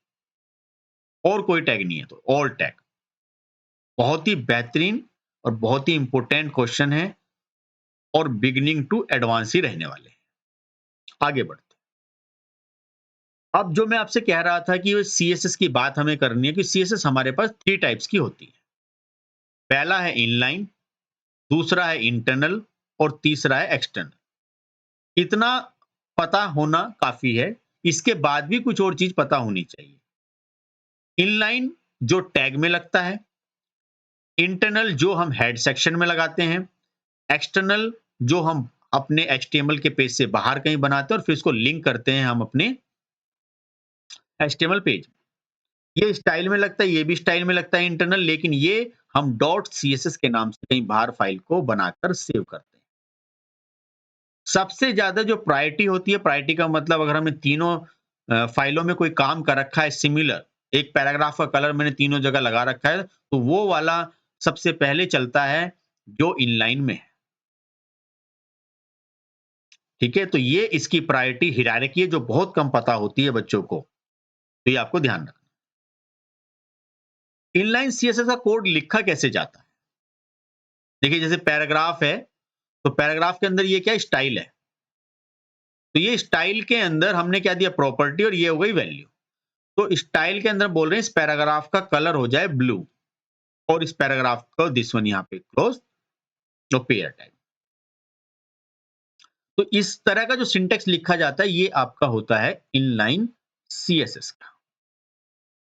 और कोई टैग नहीं है, तो ऑल्ट टैग। बहुत ही बेहतरीन और बहुत ही इंपॉर्टेंट क्वेश्चन है, और बिगिनिंग टू एडवांस ही रहने वाले हैं। आगे बढ़ते हैं। अब जो मैं आपसे कह रहा था कि CSS की बात हमें करनी है, कि CSS हमारे पास 3 टाइप्स की होती है। पहला है इनलाइन, दूसरा है इंटरनल, और तीसरा है एक्सटर्नल। इतना पता होना काफी है, इसके बाद भी कुछ और चीज पता होनी चाहिए। इनलाइन जो टैग में लगता है, इंटरनल जो हम हेड सेक्शन में लगाते हैं, एक्सटर्नल जो हम अपने HTML के पेज से बाहर कहीं बनाते हैं और फिर इसको लिंक करते हैं हम अपने HTML पेज। ये स्टाइल में लगता है, ये भी स्टाइल में लगता है इंटरनल, लेकिन ये हम डॉट CSS के नाम से कहीं बाहर फाइल को बनाकर सेव करते हैं। सबसे ज्यादा जो प्रायोरिटी होती है, प्रायोरिटी का मतलब अगर हमने तीनों फाइलों में कोई काम कर रखा है सिमिलर, एक पैराग्राफ का कलर मैंने तीनों जगह लगा रखा है, तो वो वाला सबसे पहले चलता है जो इनलाइन में है। ठीक है, तो ये इसकी प्रायोरिटी हायरार्की है, जो बहुत कम पता होती है बच्चों को, तो ये आपको ध्यान रखना। इनलाइन CSS का कोड लिखा कैसे जाता है? देखिए, जैसे पैराग्राफ है, तो पैराग्राफ के अंदर ये क्या स्टाइल है, तो ये स्टाइल के अंदर हमने क्या दिया? प्रॉपर्टी, और ये हो गई वैल्यू। तो स्टाइल के अंदर बोल रहे हैं इस पैराग्राफ का कलर हो जाए ब्लू, और इस पैराग्राफ को दिस वन यहाँ पे क्लोज और पेयर टाइप। तो इस तरह का जो सिंटेक्स लिखा जाता है, ये आपका होता है इनलाइन CSS का।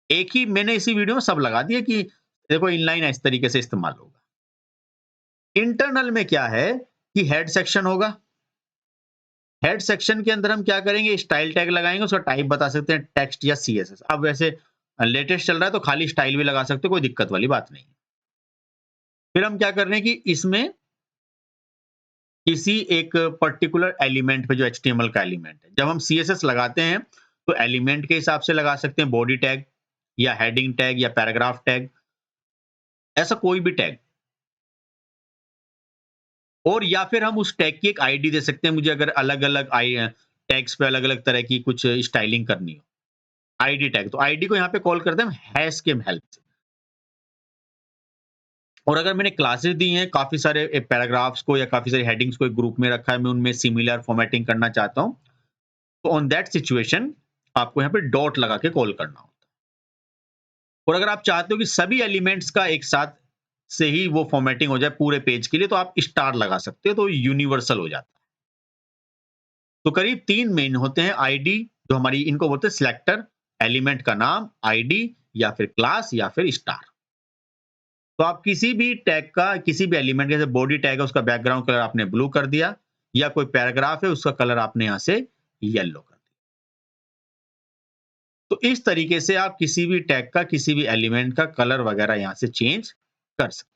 एक ही मैंने इसी वीडियो में सब लगा दिया कि देखो इनलाइन इस तरीके से इस्तेमाल होगा। इंटरनल में क्या है कि हेड सेक्शन होगा, हेड सेक्शन के अंदर हम क्या करेंगे? स्टाइल टैग लगाएंगे, उसका टाइप बता सकते हैं टेक्स्ट या CSS। अब वैसे लेटेस्ट चल रहा है तो खाली स्टाइल भी लगा सकते हो, कोई दिक्कत वाली बात नहीं। फिर हम क्या कर रहे हैं कि इसमें किसी एक पर्टिकुलर एलिमेंट पे जो एचटीएमएल का एलिमेंट है, जब हम सीएसएस लगाते हैं तो एलिमेंट के हिसाब से लगा सकते हैं, बॉडी टैग या हेडिंग टैग या पैराग्राफ टैग, ऐसा कोई भी टैग। और या फिर हम उस टैग की एक आईडी दे सकते हैं, मुझे अगर अलग-अलग टैग्स पे अलग-अलग तरह की कुछ स्टाइलिंग करनी हो, आईडी टैग, तो आईडी को यहाँ पे कॉल करते हैं हम हैश के हेल्प से। और अगर मैंने क्लासेस दी हैं, काफ़ी सारे पैराग्राफ्स को या काफ़ी सारी हेडिंग्स को एक ग्रुप में रखा है, मैं उनमें सिमिलर फॉर्मेटिंग करना चाहता हूँ, तो ऑन दैट सिचुएशन आपको यहाँ पे डॉट लगा के कॉल करना होता है। और अगर आप चाहते हो कि सभी एलिमेंट्स का एक साथ से ही वो फॉर्मेटिंग हो जाए पूरे पेज के लिए, तो आप स्टार लगा सकते हो, तो यूनिवर्सल हो जाता है। तो करीब 3 मेन होते हैं, आईडी जो हमारी, इनको बोलते हैं सिलेक्टर, एलिमेंट का नाम, आईडी या फिर क्लास या फिर स्टार। तो आप किसी भी टैग का, किसी भी एलिमेंट, जैसे बॉडी टैग है उसका बैकग्राउंड कलर आपने ब्लू कर दिया, या कोई पैराग्राफ है उसका कलर आपने यहां से येलो कर दिया। तो इस तरीके से आप किसी भी टैग का, किसी भी एलिमेंट का कलर वगैरह यहां से चेंज कर सकते।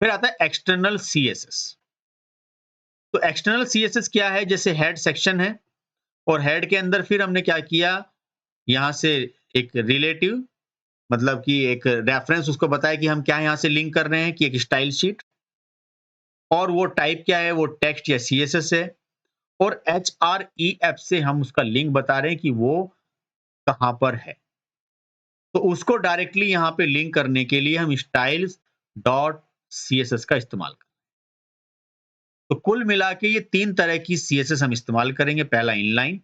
फिर आता है एक्सटर्नल सीएसएस। तो एक्सटर्नल सीएसएस क्या है? जैसे हेड सेक्शन है और हेड के अंदर फिर हमने क्या किया, यहां से एक रिलेटिव, मतलब कि एक रेफरेंस उसको बताया कि हम क्या यहां से लिंक कर रहे हैं, कि एक स्टाइल शीट, और वो टाइप क्या है, वो टेक्स्ट या सीएसएस है, और एचआरईएफ से हम उसका लिंक बता रहे हैं कि वो कहां पर है। तो उसको डायरेक्टली यहां पे लिंक करने के लिए हम स्टाइल्स डॉट सीएसएस का इस्तेमाल करें। तो कुल मिला के ये 3 तरह की सीएसएस हम इस्तेमाल करेंगे। पहला इनलाइन,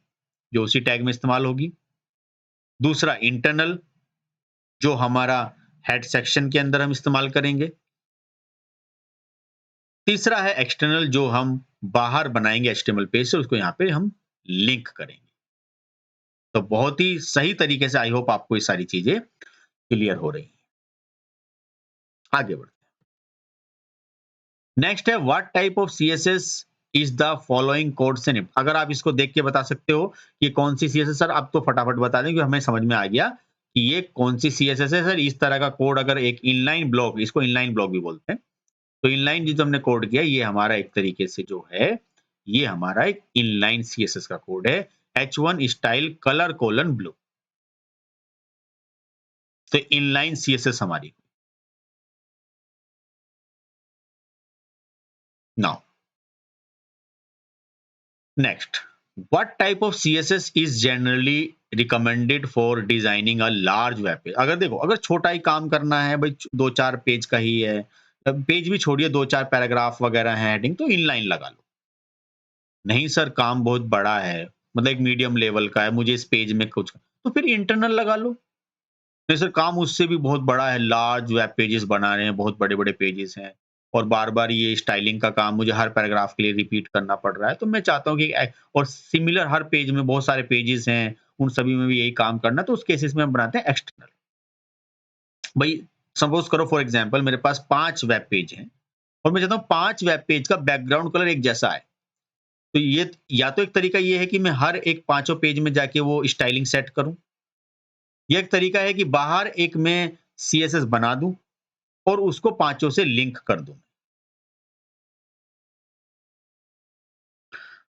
जो उसी टैग में इस्तेमाल होगी। दूसरा इंटरनल, जो हमारा हेड सेक्शन के अंदर हम इस्तेमाल करेंगे। तीसरा है एक्सटर्नल, जो हम बाहर बनाएंगे एचटीएमएल पेज से, उसको यहाँ पे हम लिंक करेंगे। तो बहुत ही सही तरीके से आई होप आपको ये सारी चीजें क्लियर हो रही हैं। आगे बढ़ते हैं। नेक्स्ट है what type of CSS is the following codes and. अगर आप इसको देख के बता सकते हो कि कौन सी सीएसएस, सर आप तो फटाफट बता दें, क्योंकि हमें समझ में आ गया कि ये कौन सी सीएसएस है। सर इस तरह का कोड, अगर एक इनलाइन ब्लॉक, इसको इनलाइन ब्लॉक भी बोलते हैं, तो इनलाइन जो हमने कोड किया, ये हमारा एक तरीके से जो है, ये हमारा एक इनलाइन सीएसएस का कोड है, H1 style colour colon blue. तो इनलाइन सीएसएस हमारी। Now next, what type of CSS is generally recommended for designing a large web page. अगर देखो, अगर छोटा ही काम करना है भाई, 2-4 पेज का ही है, पेज भी छोड़िए, 2-4 पैराग्राफ वगैरह है, हेडिंग, तो इनलाइन लगा लो। नहीं सर काम बहुत बड़ा है, मतलब एक मीडियम लेवल का है, मुझे इस पेज में कुछ, तो फिर इंटरनल लगा लो। नहीं सर काम उससे भी बहुत बड़ा है, लार्ज वेब पेजेस बना रहे हैं, बहुत बड़े-बड़े पेजेस हैं, और बार-बार ये स्टाइलिंग का काम मुझे हर पैराग्राफ के लिए रिपीट करना पड़ रहा है। तो मैं चाहता हूँ कि और सिमिलर हर पेज में बहुत सारे पेजेस हैं, उन सभी में भी यही काम करना है, तो उस केसेस में हम बनाते हैं एक्सटर्नल। भाई सपोज़ करो फॉर एग्जांपल मेरे पास 5 वेब पेज हैं और मैं चाहता हूँ 5 वेब पेज का बैकग्राउंड कलर एक जैसा है। तो ये या तो एक तरीका ये है कि मैं हर एक पाँचों पेज में जाके वो स्टाइलिंग सेट करूँ, या एक तरीका है कि बाहर एक मैं सीएसएस बना दूँ और उसको पाँचों से लिंक कर दूँ।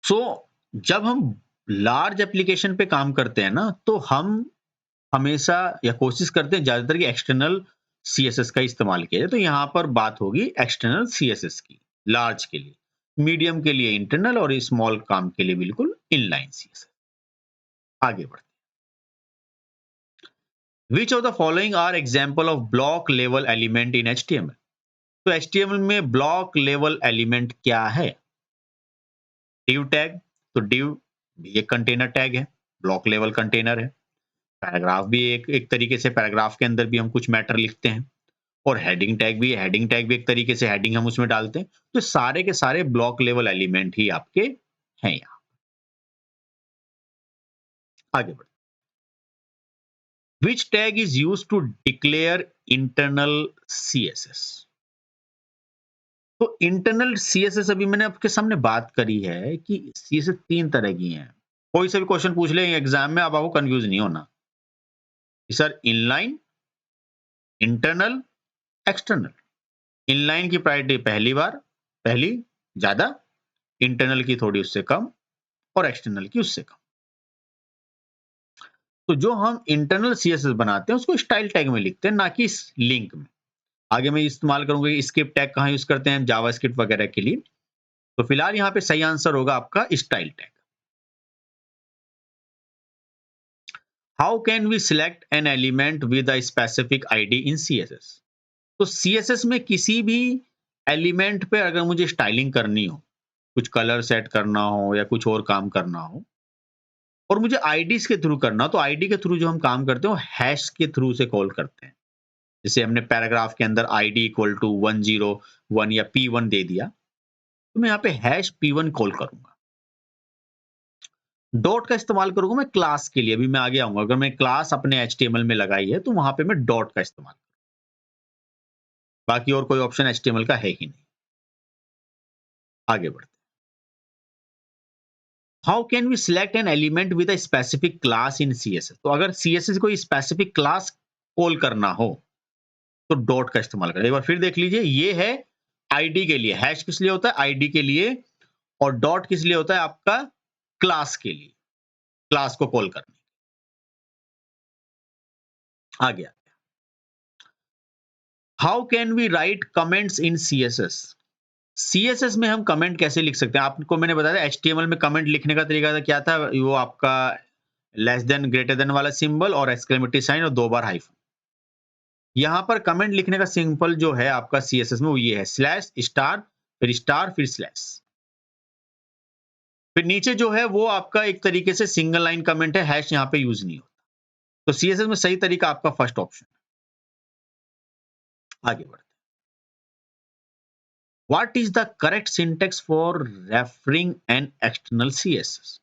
सो जब हम लार्ज एप्लीकेशन पे काम करते हैं ना, तो हम हमेशा या कोशिश करते हैं ज़्यादातर कि एक्सटर्नल सीएसएस का इस्तेमाल किया जाए। तो यहाँ पर बात होगी एक्सटर्नल सीएसएस की, लार्ज के लिए। मीडियम के लिए इंटरनल और स्मॉल काम के लिए बिल्कुल इनलाइन सीएसएस। आगे बढ़ते हैं। Which of the following are example of block level element in HTML. तो एचटीएमएल में ब्लॉक लेवल एलिमेंट क्या है? Div tag. तो डिव ये कंटेनर टैग है, ब्लॉक लेवल कंटेनर है। पैराग्राफ भी एक एक तरीके से, पैराग्राफ के अंदर भी हम कुछ मैटर लिखते हैं, और हेडिंग टैग भी है, हेडिंग टैग भी एक तरीके से हेडिंग हम उसमें डालते हैं। तो सारे के सारे ब्लॉक लेवल एलिमेंट ही आपके हैं यहाँ। आगे बढ़ते, which tag is use to declare internal CSS. तो इंटरनल सीएसएस अभी मैंने आपके सामने बात करी है कि सीएसएस 3 तरह की हैं। कोई सा भी क्वेश्चन पूछ ले एग्जाम में, अब आपको कंफ्यूज नहीं होना कि sir inline, internal external. Inline की प्रायोरिटी पहली ज्यादा, इंटरनल की थोड़ी उससे कम और एक्सटर्नल की उससे कम। तो जो हम इंटरनल सीएसएस बनाते हैं उसको स्टाइल टैग में लिखते हैं, ना कि इस लिंक में। आगे मैं इस्तेमाल करूंगा स्क्रिप्ट टैग कहाँ यूज करते हैं जावास्क्रिप्ट वगैरह के लिए। तो फिलहाल यहाँ पे सही आंसर होगा आपका style tag. How can we select an element with a specific ID in CSS? तो सीएसएस में किसी भी एलिमेंट पे अगर मुझे स्टाइलिंग करनी हो, कुछ कलर सेट करना हो या कुछ और काम करना हो और मुझे आईडीज के थ्रू करना हो, तो आईडी के थ्रू जो हम काम करते हैं वो हैश के थ्रू से कॉल करते हैं। जैसे हमने पैराग्राफ के अंदर आईडी इक्वल टू 101 या P1 दे दिया, तो मैं यहाँ पे हैश P1 कॉल करूंगा। डॉट का इस्तेमाल करूंगा मैं क्लास के लिए, अभी मैं आगे आऊंगा। अगर मैं क्लास अपने HTML में लगाई है तो वहां पे मैं डॉट का इस्तेमाल, बाकी और कोई ऑप्शन HTML का है ही नहीं। आगे बढ़ते, how can we select an element with a specific class in CSS? तो अगर सीएसएस कोई स्पेसिफिक क्लास कॉल करना हो तो डॉट का इस्तेमाल करें। एक बार फिर देख लीजिए, ये है आईडी के लिए, हैश किस लिए होता है आईडी के लिए, और डॉट किस लिए होता है आपका क्लास के लिए, क्लास को कॉल करने। आ गया, how can we write comments in CSS? CSS में हम कमेंट कैसे लिख सकते हैं? आपको मैंने बताया एचटीएमएल में कमेंट लिखने का तरीका था, क्या था वो आपका लेस देन ग्रेटर देन वाला सिंबल और एक्सक्लेमेटरी साइन और 2 बार हाइफन। यहां पर कमेंट लिखने का सिंपल जो है आपका सीएसएस में वो ये है, स्लैश स्टार फिर स्लैश, फिर नीचे जो है वो आपका एक तरीके से सिंगल लाइन कमेंट है, हैश यहां पे यूज नहीं होता। तो सीएसएस में सही तरीका आपका फर्स्ट ऑप्शन। आगे बढ़ते, what is the correct syntax for referring an external CSS?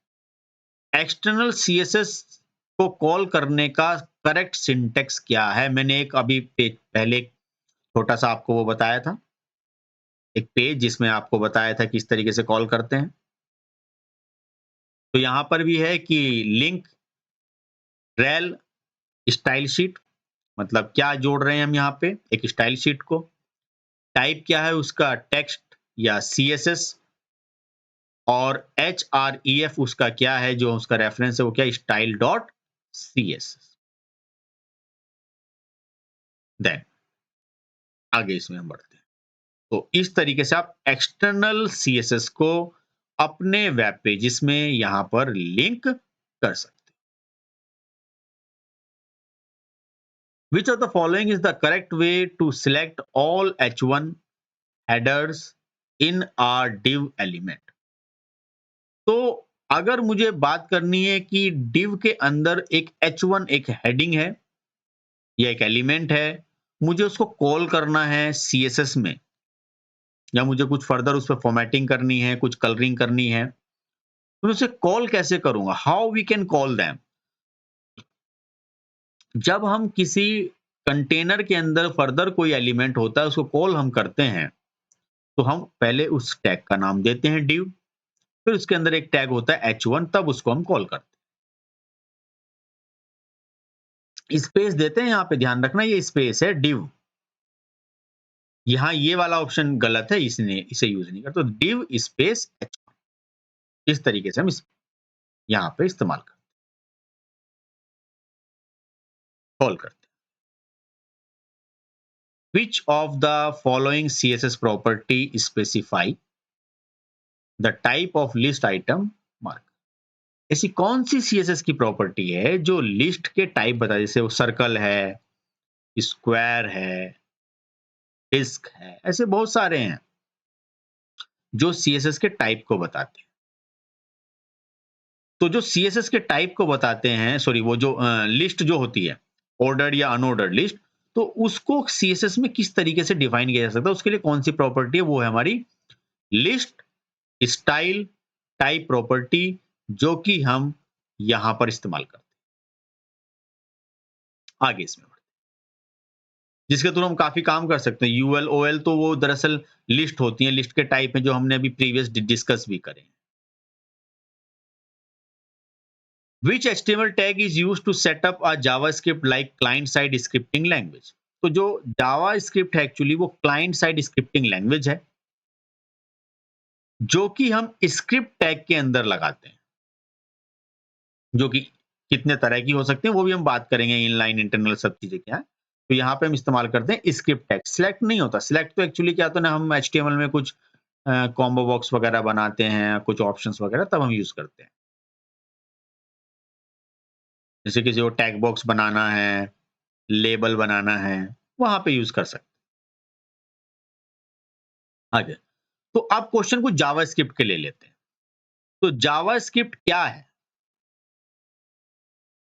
External CSS को कॉल करने का करेक्ट सिंटेक्स क्या है? मैंने एक अभी पहले छोटा सा आपको वो बताया था, एक पेज जिसमें आपको बताया था किस तरीके से कॉल करते हैं। तो यहां पर भी है कि लिंक रेल स्टाइल शीट, मतलब क्या जोड़ रहे हैं हम यहाँ पे एक स्टाइल शीट को। टाइप क्या है उसका, टेक्स्ट या सीएसएस, और href उसका क्या है, जो उसका रेफरेंस है वो क्या, स्टाइल डॉट सीएसएस। देन आगे इसमें हम बढ़ते हैं। तो इस तरीके से आप एक्सटर्नल सीएसएस को अपने वेब पेजेस में यहां पर लिंक कर सकते हैं। Which of the following is the correct way to select all h1 headers in a div element? तो अगर मुझे बात करनी है कि div के अंदर एक h1 एक हेडिंग है या एक एलिमेंट है, मुझे उसको कॉल करना है सीएसएस में, या मुझे कुछ फर्दर उस पर फॉर्मेटिंग करनी है, कुछ कलरिंग करनी है, तो मैं उसे कॉल कैसे करूंगा? How we can call them? जब हम किसी कंटेनर के अंदर फर्दर कोई एलिमेंट होता है उसको कॉल हम करते हैं, तो हम पहले उस टैग का नाम देते हैं div, फिर उसके अंदर एक टैग होता है h1, तब उसको हम कॉल करते हैं। स्पेस देते हैं, यहाँ पे ध्यान रखना ये स्पेस है div, यहाँ ये वाला ऑप्शन गलत है, इसने इसे यूज नहीं करते। तो div स्पेस h1, इस तरीके से हम यहाँ पे इस्तेमाल करते, कॉल करते हैं। Which of the following CSS property specify the type of list item mark? ऐसी कौन सी सीएसएस की प्रॉपर्टी है जो लिस्ट के टाइप बता, जैसे वो सर्कल है, स्क्वायर है, डिस्क है, ऐसे बहुत सारे हैं जो सीएसएस के टाइप को बताते हैं। तो जो सीएसएस के टाइप को बताते हैं, सॉरी वो जो लिस्ट जो होती है ऑर्डर्ड या अनऑर्डर्ड लिस्ट, तो उसको सीएसएस में किस तरीके से डिफाइन किया जा सकता है, उसके लिए कौन सी प्रॉपर्टी है, वो है हमारी लिस्ट स्टाइल टाइप प्रॉपर्टी, जो कि हम यहां पर इस्तेमाल करते हैं। आगे इसमें जिसके थ्रू हम काफी काम कर सकते हैं। यूएल ओएल तो वो दरअसल लिस्ट होती है, लिस्ट के टाइप में जो हमने अभी प्रीवियस डिस्कस भी करे। Which HTML tag is used to set up a JavaScript like client side scripting language? तो जो जावा स्क्रिप्ट है एक्चुअली वो क्लाइंट साइड स्क्रिप्टिंग लैंग्वेज है, जो कि हम स्क्रिप्ट टैग के अंदर लगाते हैं, जो कि कितने तरह की हो सकती है वो भी हम बात करेंगे, इनलाइन, इंटरनल, सब चीजें क्या है। तो यहाँ पे हम इस्तेमाल करते हैं स्क्रिप्ट टैग। सिलेक्ट नहीं होता, सिलेक्ट तो एक्चुअली क्या होता है ना, हम एचटीएमएल में कुछ कॉम्बो बॉक्स वगैरह बनाते हैं, कुछ ऑप्शंस वगैरह, तब हम यूज करते हैं। जैसे किसी को टैग बॉक्स बनाना है, लेबल बनाना है, वहां पे यूज कर सकते हैं। आगे, तो अब क्वेश्चन को जावा स्क्रिप्ट के ले लेते हैं। तो जावा स्क्रिप्ट क्या है?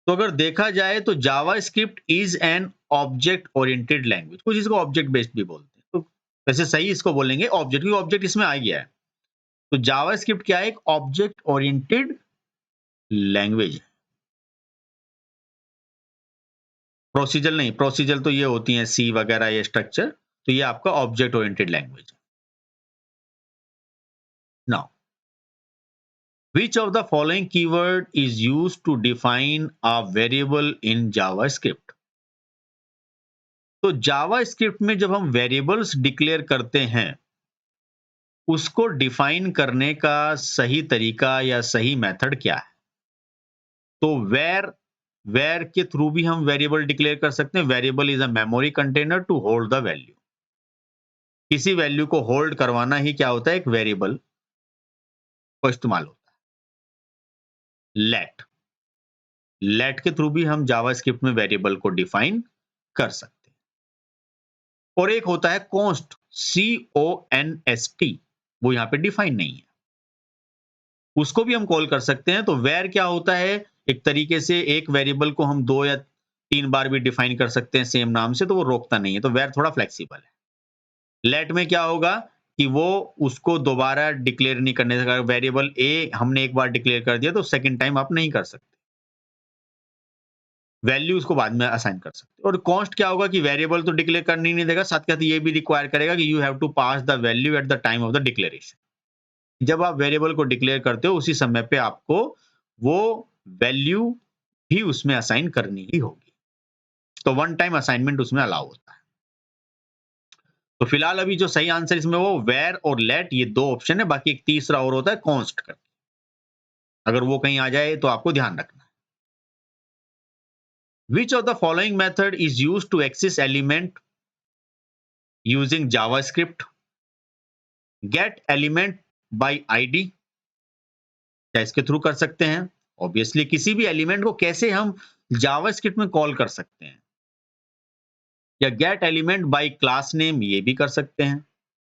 तो अगर देखा जाए तो JavaScript is an object oriented language, कुछ इसको ऑब्जेक्ट बेस्ड भी बोलते हैं, तो वैसे सही इसको बोलेंगे ऑब्जेक्ट, क्योंकि ऑब्जेक्ट इसमें आ गया है। तो जावा स्क्रिप्ट क्या है? एक ऑब्जेक्ट ओरिएंटेड लैंग्वेज है। प्रोसीजर नहीं, प्रोसीजर तो ये होती है सी वगैरह, ये स्ट्रक्चर, तो ये आपका ऑब्जेक्ट ओरिएंटेड लैंग्वेज है। Now, which of the following keyword is used to define a variable in JavaScript? तो जावा स्क्रिप्ट में जब हम वेरिएबल्स डिक्लेयर करते हैं, उसको डिफाइन करने का सही तरीका या सही मेथड क्या है? तो वेर के थ्रू भी हम वेरिएबल डिक्लेयर कर सकते हैं। Variable is a memory container to hold the value. किसी वैल्यू को होल्ड करवाना ही क्या होता है? एक वेरिएबल को इस्तेमाल होता है। लेट के थ्रू भी हम जावा स्क्रिप्ट में वेरिएबल को डिफाइन कर सकते हैं। और एक होता है कॉन्स्ट, CONST, वो यहां पे डिफाइन नहीं है, उसको भी हम कॉल कर सकते हैं। तो वेर क्या होता है? एक तरीके से एक वेरिएबल को हम 2 या 3 बार भी डिफाइन कर सकते हैं सेम नाम से, तो वो रोकता नहीं है, तो वेर थोड़ा फ्लेक्सिबल है। लेट में क्या होगा कि वो उसको दोबारा डिक्लेयर नहीं करने देगा। वेरिएबल ए हमने एक बार डिक्लेयर कर दिया तो सेकंड टाइम आप नहीं कर सकते, वैल्यू उसको बाद में असाइन कर सकते हैं। और कॉन्स्ट क्या होगा कि वेरिएबल तो डिक्लेयर करने ही नहीं देगा, साथ साथ ये भी रिक्वायर करेगा कि you have to pass the value at the time of the declaration. जब आप वेरिएबल को डिक्लेयर करते हो उसी समय पे आपको वो वैल्यू भी उसमें असाइन करनी ही होगी। तो वन टाइम असाइनमेंट उसमें अलाउ होता है। तो फिलहाल अभी जो सही आंसर इसमें वो वेर और लेट, ये 2 ऑप्शन है, बाकी एक तीसरा और होता है कॉन्स्ट कर। अगर वो कहीं आ जाए तो आपको ध्यान रखना है। Which of the following method is used to access element using JavaScript? Get element by ID, क्या इसके थ्रू कर सकते हैं? ऑब्वियसली किसी भी एलिमेंट को कैसे हम जावास्क्रिप्ट में कॉल कर सकते हैं। या gate element by class name, ये भी कर सकते हैं,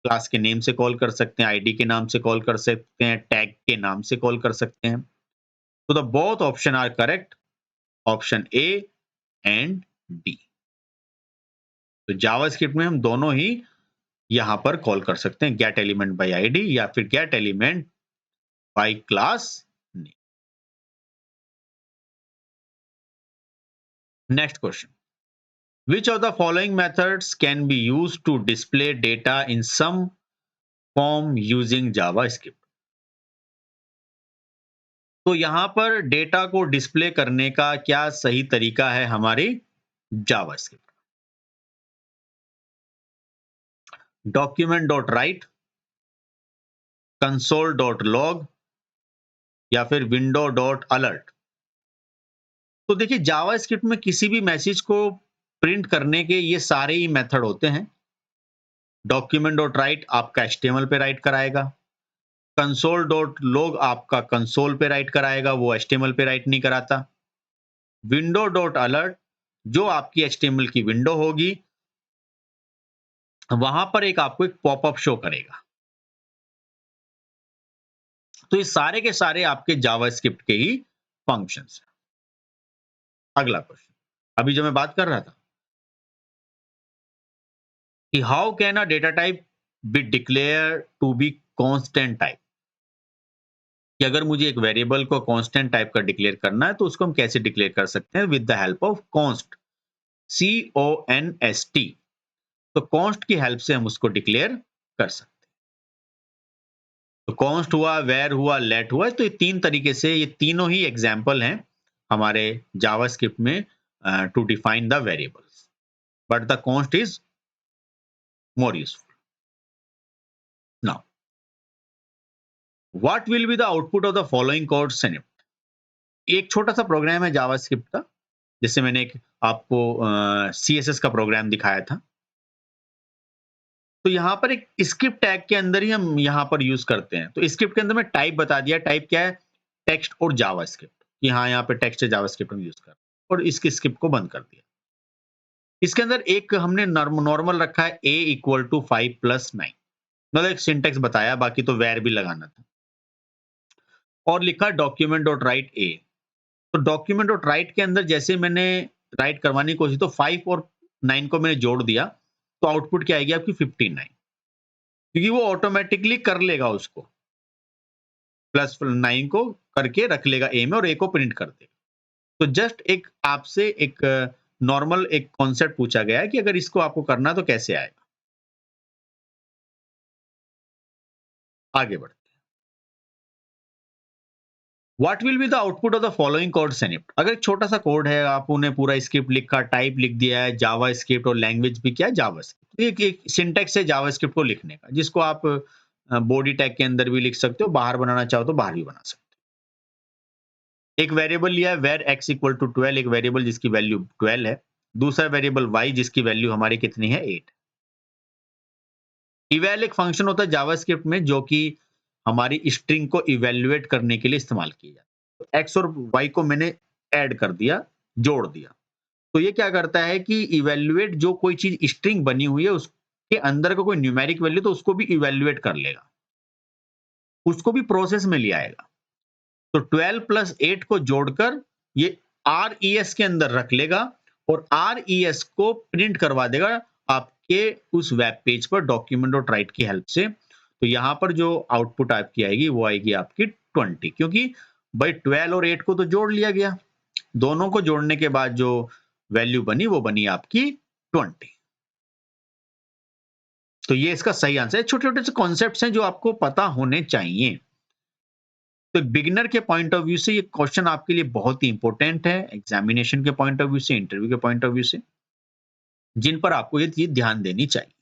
क्लास के नेम से कॉल कर सकते हैं, आईडी के नाम से कॉल कर सकते हैं, टैग के नाम से कॉल कर सकते हैं। तो the both option are correct, option A and D. तो जावास्क्रिप्ट में हम दोनों ही यहां पर कॉल कर सकते हैं, गेट एलिमेंट बाय आईडी या फिर gate element by class name. Next question, which of the following methods can be used to display data in some form using JavaScript? तो यहां पर डेटा को डिस्प्ले करने का क्या सही तरीका है हमारी JavaScript? Document dot right, console dot log, या फिर विंडो डॉट अलर्ट। तो देखिए जावास्क्रिप्ट में किसी भी मैसेज को प्रिंट करने के ये सारे ही मेथड होते हैं। डॉक्यूमेंट डॉट राइट आपका HTML पे राइट कराएगा, कंसोल डॉट लॉग आपका कंसोल पे राइट कराएगा, वो HTML पे राइट नहीं कराता। विंडो डॉट अलर्ट जो आपकी HTML की विंडो होगी, वहां पर एक आपको एक पॉपअप शो करेगा। तो ये सारे के सारे आपके जावास्क्रिप्ट के ही फंक्शंस हैं। अगला क्वेश्चन, अभी जो मैं बात कर रहा था कि how can a data type be declare to be constant type, कि अगर मुझे एक वेरिएबल को कांस्टेंट टाइप का डिक्लेयर करना है तो उसको हम कैसे डिक्लेयर कर सकते हैं? With the help of const, CONST। तो कॉन्स्ट की हेल्प से हम उसको डिक्लेयर कर सकते हैं। तो कॉन्स्ट हुआ, वेर हुआ, लेट हुआ, तो ये 3 तरीके से, ये तीनों ही एग्जाम्पल हैं हमारे जावास्क्रिप्ट में to define the variables. but the const is more useful. Now, what will be the output of the following code snippet? एक छोटा सा प्रोग्राम है जावास्क्रिप्ट का, जैसे मैंने एक आपको CSS का प्रोग्राम दिखाया था। तो यहाँ पर एक स्क्रिप्ट टैग के अंदर ही हम यहाँ पर यूज करते हैं। तो स्क्रिप्ट के अंदर मैं टाइप बता दिया, टाइप क्या है? टेक्स्ट और जावास्क्रिप्ट, कि हाँ यहाँ पे टेक्स्ट है, जावास्क्रिप्ट हम यूज कर, और इसकी स्क्रिप्ट को बंद कर दिया। इसके अंदर एक हमने नॉर्मल रखा है a इक्वल टू 5 + 9, मतलब एक सिंटेक्स बताया, बाकी तो वेर भी लगाना था, और लिखा डॉक्यूमेंट डॉट राइट a। तो डॉक्यूमेंट डॉट राइट के अंदर जैसे मैंने राइट करवाने की कोशिश, तो 5 और 9 को मैंने जोड़ दिया, तो आउटपुट क्या आएगी आपकी? 59, क्योंकि वो ऑटोमेटिकली कर लेगा उसको, +9 को करके रख लेगा ए में और ए को प्रिंट कर देगा। तो जस्ट एक आपसे एक नॉर्मल एक कॉन्सेप्ट पूछा गया है कि अगर इसको आपको करना तो कैसे आएगा। आगे बढ़ते हैं। What will be the output of the following code snippet? अगर एक छोटा सा कोड है, आपने पूरा स्क्रिप्ट लिखा, टाइप लिख दिया है जावा स्क्रिप्ट, और लैंग्वेज भी क्या है? जावास्क्रिप्ट। एक सिंटेक्स है जावास्क्रिप्ट को लिखने का, जिसको आप बॉडी टैग के अंदर भी लिख सकते हो, बाहर बनाना चाहो तो बाहर भी बना सकते हो। एक वेरिएबल लिया है वेर x इक्वल टू 12, एक वेरिएबल जिसकी वैल्यू 12 है, दूसरा वेरिएबल y जिसकी वैल्यू हमारी कितनी है? 8। इवैल एक फंक्शन होता है जावास्क्रिप्ट में, जो कि हमारी स्ट्रिंग को इवैल्यूएट करने के लिए इस्तेमाल किया जाता है। तो x और y को मैंने ऐड कर दिया, जोड़ दिया। तो ये क्या करता है कि इवैल्यूएट, जो कोई चीज स्ट्रिंग बनी हुई है उसके अंदर का कोई न्यूमेरिक वैल्यू, तो उसको भी इवैल्यूएट कर लेगा, उसको भी प्रोसेस में ले आएगा। तो 12 + 8 को जोड़कर ये RES के अंदर रख लेगा, और RES को प्रिंट करवा देगा आपके उस वेब पेज पर डॉक्यूमेंट डॉट राइट की हेल्प से। तो यहाँ पर जो आउटपुट आपकी आएगी वो आएगी आपकी 20, क्योंकि भाई 12 और 8 को तो जोड़ लिया गया, दोनों को जोड़ने के बाद जो वैल्यू बनी वो बनी आपकी 20। तो ये इसका सही आंसर है। छोटे छोटे से कॉन्सेप्ट्स हैं जो आपको पता होने चाहिए। तो बिगिनर के पॉइंट ऑफ व्यू से ये क्वेश्चन आपके लिए बहुत ही इंपॉर्टेंट है, एग्जामिनेशन के पॉइंट ऑफ व्यू से, इंटरव्यू के पॉइंट ऑफ व्यू से, जिन पर आपको ये चीज ध्यान देनी चाहिए।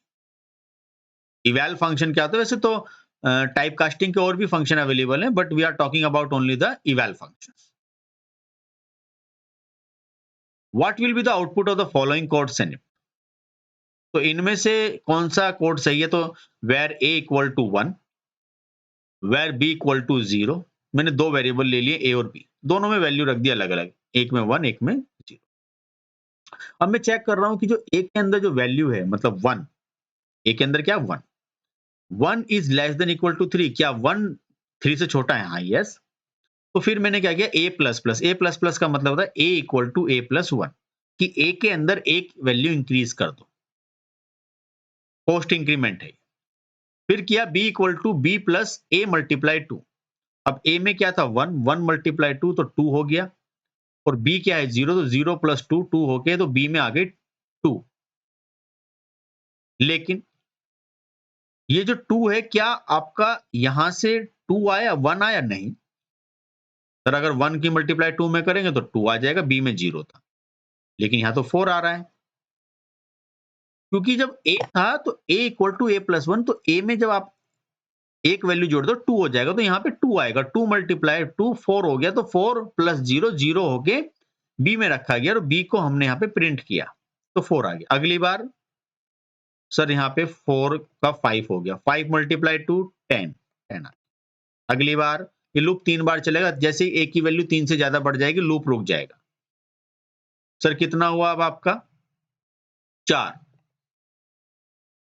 इवैल फंक्शन क्या होता है? वैसे तो टाइप कास्टिंग के और भी फंक्शन अवेलेबल हैं, but we are talking about only the eval function. What will be the output of the following code snippet? तो इनमें से कौन सा कोड सही है? तो where a equal to 1, where b equal to 0। मैंने दो वेरिएबल ले लिए a और b, दोनों में वैल्यू रख दिया अलग अलग, एक में 1 एक में 0। अब मैं चेक कर रहा हूं कि जो एक के अंदर जो वैल्यू है, मतलब 1, एक के अंदर क्या 1, 1 is less than equal to 3, क्या 1 3 से छोटा है? हाँ, यस। तो फिर मैंने क्या किया? a plus plus, a plus plus का मतलब होता है a equal to a plus 1, कि a के अंदर एक वैल्यू इंक्रीज कर दो, पोस्ट इंक्रीमेंट है। फिर किया b equal to b plus a multiply 2। अब a में क्या था? 1, 1 मल्टीप्लाई 2 तो 2 हो गया, और b क्या है? 0, तो 0 प्लस 2 2 हो गए, तो b में आ गई 2। लेकिन ये जो 2 है, क्या आपका यहां से 2 आया, 1 आया? नहीं सर, अगर 1 की मल्टीप्लाई 2 में करेंगे तो 2 आ जाएगा, b में 0 था, लेकिन यहां तो 4 आ रहा है, क्योंकि जब a था तो a equal to a plus 1, तो a में जब आप एक वैल्यू जोड़ दो 2 हो जाएगा, तो यहाँ पे 2 आएगा, 2 मल्टीप्लाई 2 4 हो गया, तो 4 प्लस 0 0 हो के b में रखा गया, और b को हमने यहाँ पे प्रिंट किया, तो 4 आ गया। अगली बार सर यहाँ पे 4 का 5 हो गया, 5 मल्टीप्लाई 2 10 10 आ गया। अगली बार ये लूप 3 बार चलेगा, जैसे ही a की वैल्यू 3 से ज्यादा बढ़ जाएगी लूप रुक जाएगा। सर कितना हुआ अब आपका? 4,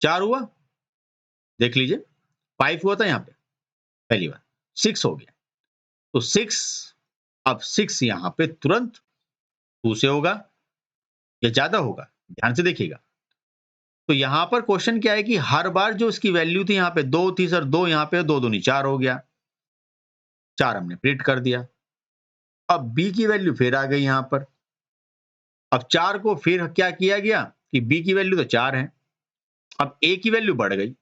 4 हुआ, देख लीजिए, 5 हुआ था यहाँ पे पहली बार, 6 हो गया, तो 6, अब 6 यहाँ पे तुरंत 2 से होगा या ज्यादा होगा? ध्यान से देखिएगा। तो यहां पर क्वेश्चन क्या है कि हर बार जो इसकी वैल्यू थी, यहाँ पे 2 थी सर, 2 यहाँ पे 2 दूनी 4 हो गया, 4 हमने प्रिंट कर दिया। अब b की वैल्यू फिर आ गई यहाँ पर, अब 4 को फिर क्या किया गया कि b की वैल्यू तो 4 है, अब a की वैल्यू बढ़ गई,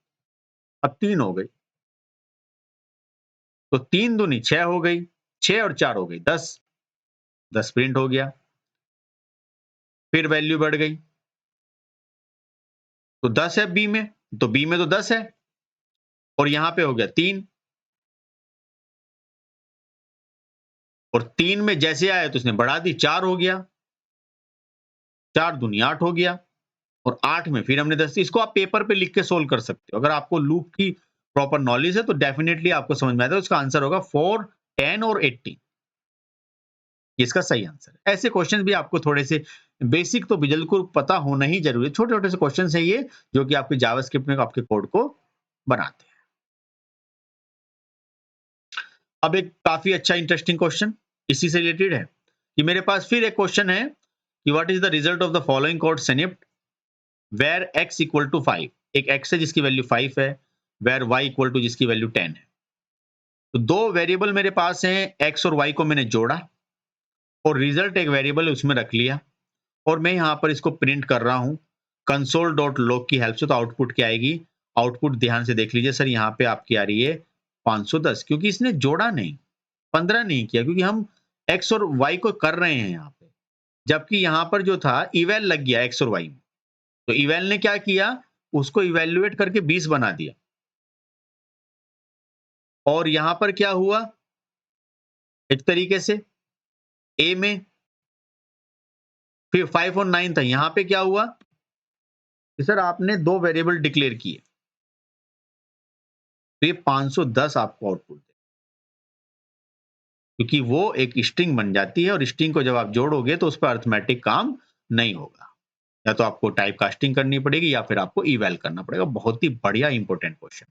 अब 3 हो गई, तो 3 दूनी 6 हो गई, 6 और 4 हो गई 10, 10 प्रिंट हो गया, फिर वैल्यू बढ़ गई, तो 10 है बी में, तो बी में तो 10 है और यहां पे हो गया 3 और 3 में जैसे आया तो उसने बढ़ा दी 4 हो गया, 4 दूनी 8 हो गया और 8 में फिर हमने 10। इसको आप पेपर पे लिख के सोल्व कर सकते हो। अगर आपको लूप की प्रॉपर नॉलेज है तो डेफिनेटली आपको समझ में आता है। उसका आंसर होगा 4, 10 और 18। इसका सही आंसर है। ऐसे क्वेश्चन भी आपको थोड़े से बेसिक तो बिल्कुल पता होना ही जरूरी है। छोटे-छोटे से क्वेश्चन है ये जो कि आपके जावास्क्रिप्ट में आपके कोड को बनाते हैं। अब एक काफी अच्छा इंटरेस्टिंग क्वेश्चन इसी से रिलेटेड है कि मेरे पास फिर एक क्वेश्चन है कि what is the result of the following code snippet where x equal to 5। एक x है जिसकी वैल्यू 5 है, वेयर y इक्वल टू जिसकी वैल्यू 10 है। तो दो वेरिएबल मेरे पास हैं, x और y को मैंने जोड़ा और रिजल्ट एक वेरिएबल उसमें रख लिया और मैं यहां पर इसको प्रिंट कर रहा हूं कंसोल डॉट लॉग की हेल्प से। तो आउटपुट क्या आएगी? आउटपुट ध्यान से देख लीजिए सर, यहाँ पे आपकी आ रही है 510 क्योंकि इसने जोड़ा नहीं, 15 नहीं किया क्योंकि हम x और y को कर रहे हैं यहाँ पे। जबकि यहाँ पर जो था इवेल लग गया x और y में, तो इवेल ने क्या किया? उसको इवेल्युएट करके 20 बना दिया। और यहां पर क्या हुआ? एक तरीके से ए में फिर 5 और 9 था, यहां पे क्या हुआ कि सर आपने दो वेरिएबल डिक्लेयर किए तो ये 510 आपको आउटपुट दे, क्योंकि वो एक स्ट्रिंग बन जाती है और स्ट्रिंग को जब आप जोड़ोगे तो उस पर अरिथमेटिक काम नहीं होगा। या तो आपको टाइप कास्टिंग करनी पड़ेगी या फिर आपको इवैल करना पड़ेगा। बहुत ही बढ़िया important question.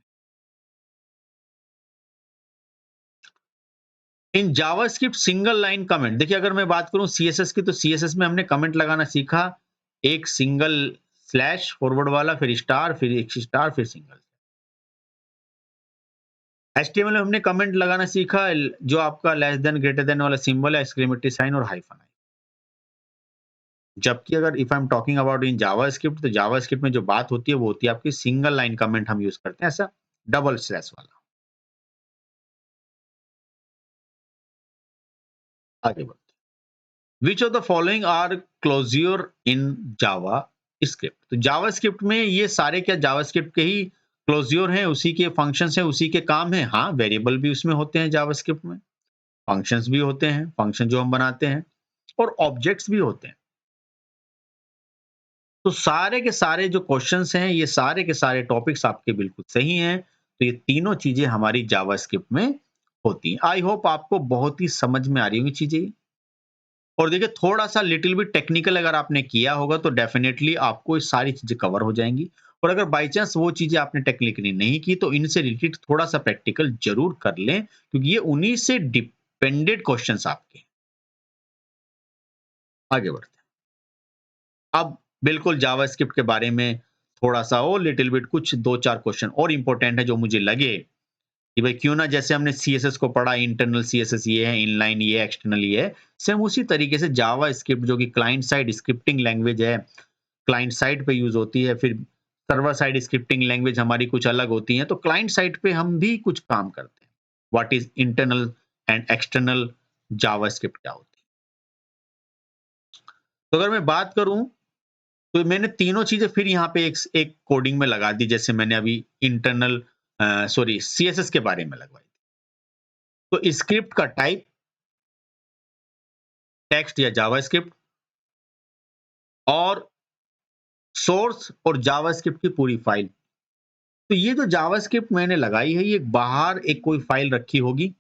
In JavaScript single line comment, देखिए अगर मैं बात करूं सीएसएस की तो सीएसएस में हमने कमेंट लगाना सीखा, एक सिंगल स्लैश फॉरवर्ड वाला, फिर स्टार, फिर एक स्टार, फिर सिंगल। एचटीएमएल में हमने कमेंट लगाना सीखा जो आपका लेस देन ग्रेटर देन वाला सिंबल है, एक्सक्लेमेटरी साइन और हाइफन है। जबकि अगर if I am talking about in JavaScript तो जावास्क्रिप्ट में जो बात होती है वो होती है आपकी सिंगल लाइन कमेंट हम यूज करते हैं, ऐसा डबल स्लैश वाला। आगे बढ़ते, which of the following are closure in JavaScript. तो जावा स्क्रिप्ट में ये सारे क्या जावास्क्रिप्ट के ही क्लोज्योर हैं, उसी के फंक्शंस हैं, उसी के काम हैं। हाँ, वेरिएबल भी उसमें होते हैं जावास्क्रिप्ट में, फंक्शंस भी होते हैं, फंक्शन जो हम बनाते हैं, और ऑब्जेक्ट्स भी होते हैं। तो सारे के सारे जो क्वेश्चंस हैं, ये सारे के सारे टॉपिक्स आपके बिल्कुल सही हैं। तो ये तीनों चीजें हमारी जावास्क्रिप्ट में होती हैं। आई होप आपको बहुत ही समझ में आ रही होंगी चीजें। और देखिए थोड़ा सा लिटिल बिट टेक्निकल अगर आपने किया होगा तो डेफिनेटली आपको ये सारी चीजें कवर हो जाएंगी। और अगर बाई चांस वो चीजें आपने टेक्निकली नहीं की तो इनसे रिलेटेड थोड़ा सा प्रैक्टिकल जरूर कर लें, क्योंकि ये उन्हीं से डिपेंडेड क्वेश्चंस आपके। आगे बढ़ते हैं। अब बिल्कुल जावास्क्रिप्ट के बारे में थोड़ा सा और लिटिल बिट कुछ दो चार क्वेश्चन और इंपॉर्टेंट है जो मुझे लगे कि भाई क्यों ना, जैसे हमने सीएसएस को पढ़ा, इंटरनल सीएसएस ये है, इनलाइन ये है, एक्सटर्नल ये है, सेम उसी तरीके से जावा स्क्रिप्ट जो कि क्लाइंट साइड स्क्रिप्टिंग लैंग्वेज है, क्लाइंट साइड पे यूज होती है, फिर सर्वर साइड स्क्रिप्टिंग लैंग्वेज हमारी कुछ अलग होती है, तो क्लाइंट साइड पे हम भी कुछ काम करते हैं। What is internal and external Java script क्या होती है? तो अगर मैं बात करूं तो मैंने तीनों चीजें फिर यहाँ पे एक कोडिंग में लगा दी, जैसे मैंने अभी इंटरनल सॉरी सीएसएस के बारे में लगवाई। तो स्क्रिप्ट का टाइप टेक्स्ट या जावास्क्रिप्ट, और सोर्स और जावास्क्रिप्ट की पूरी फाइल। तो ये जो जावास्क्रिप्ट मैंने लगाई है, ये बाहर एक कोई फाइल रखी होगी,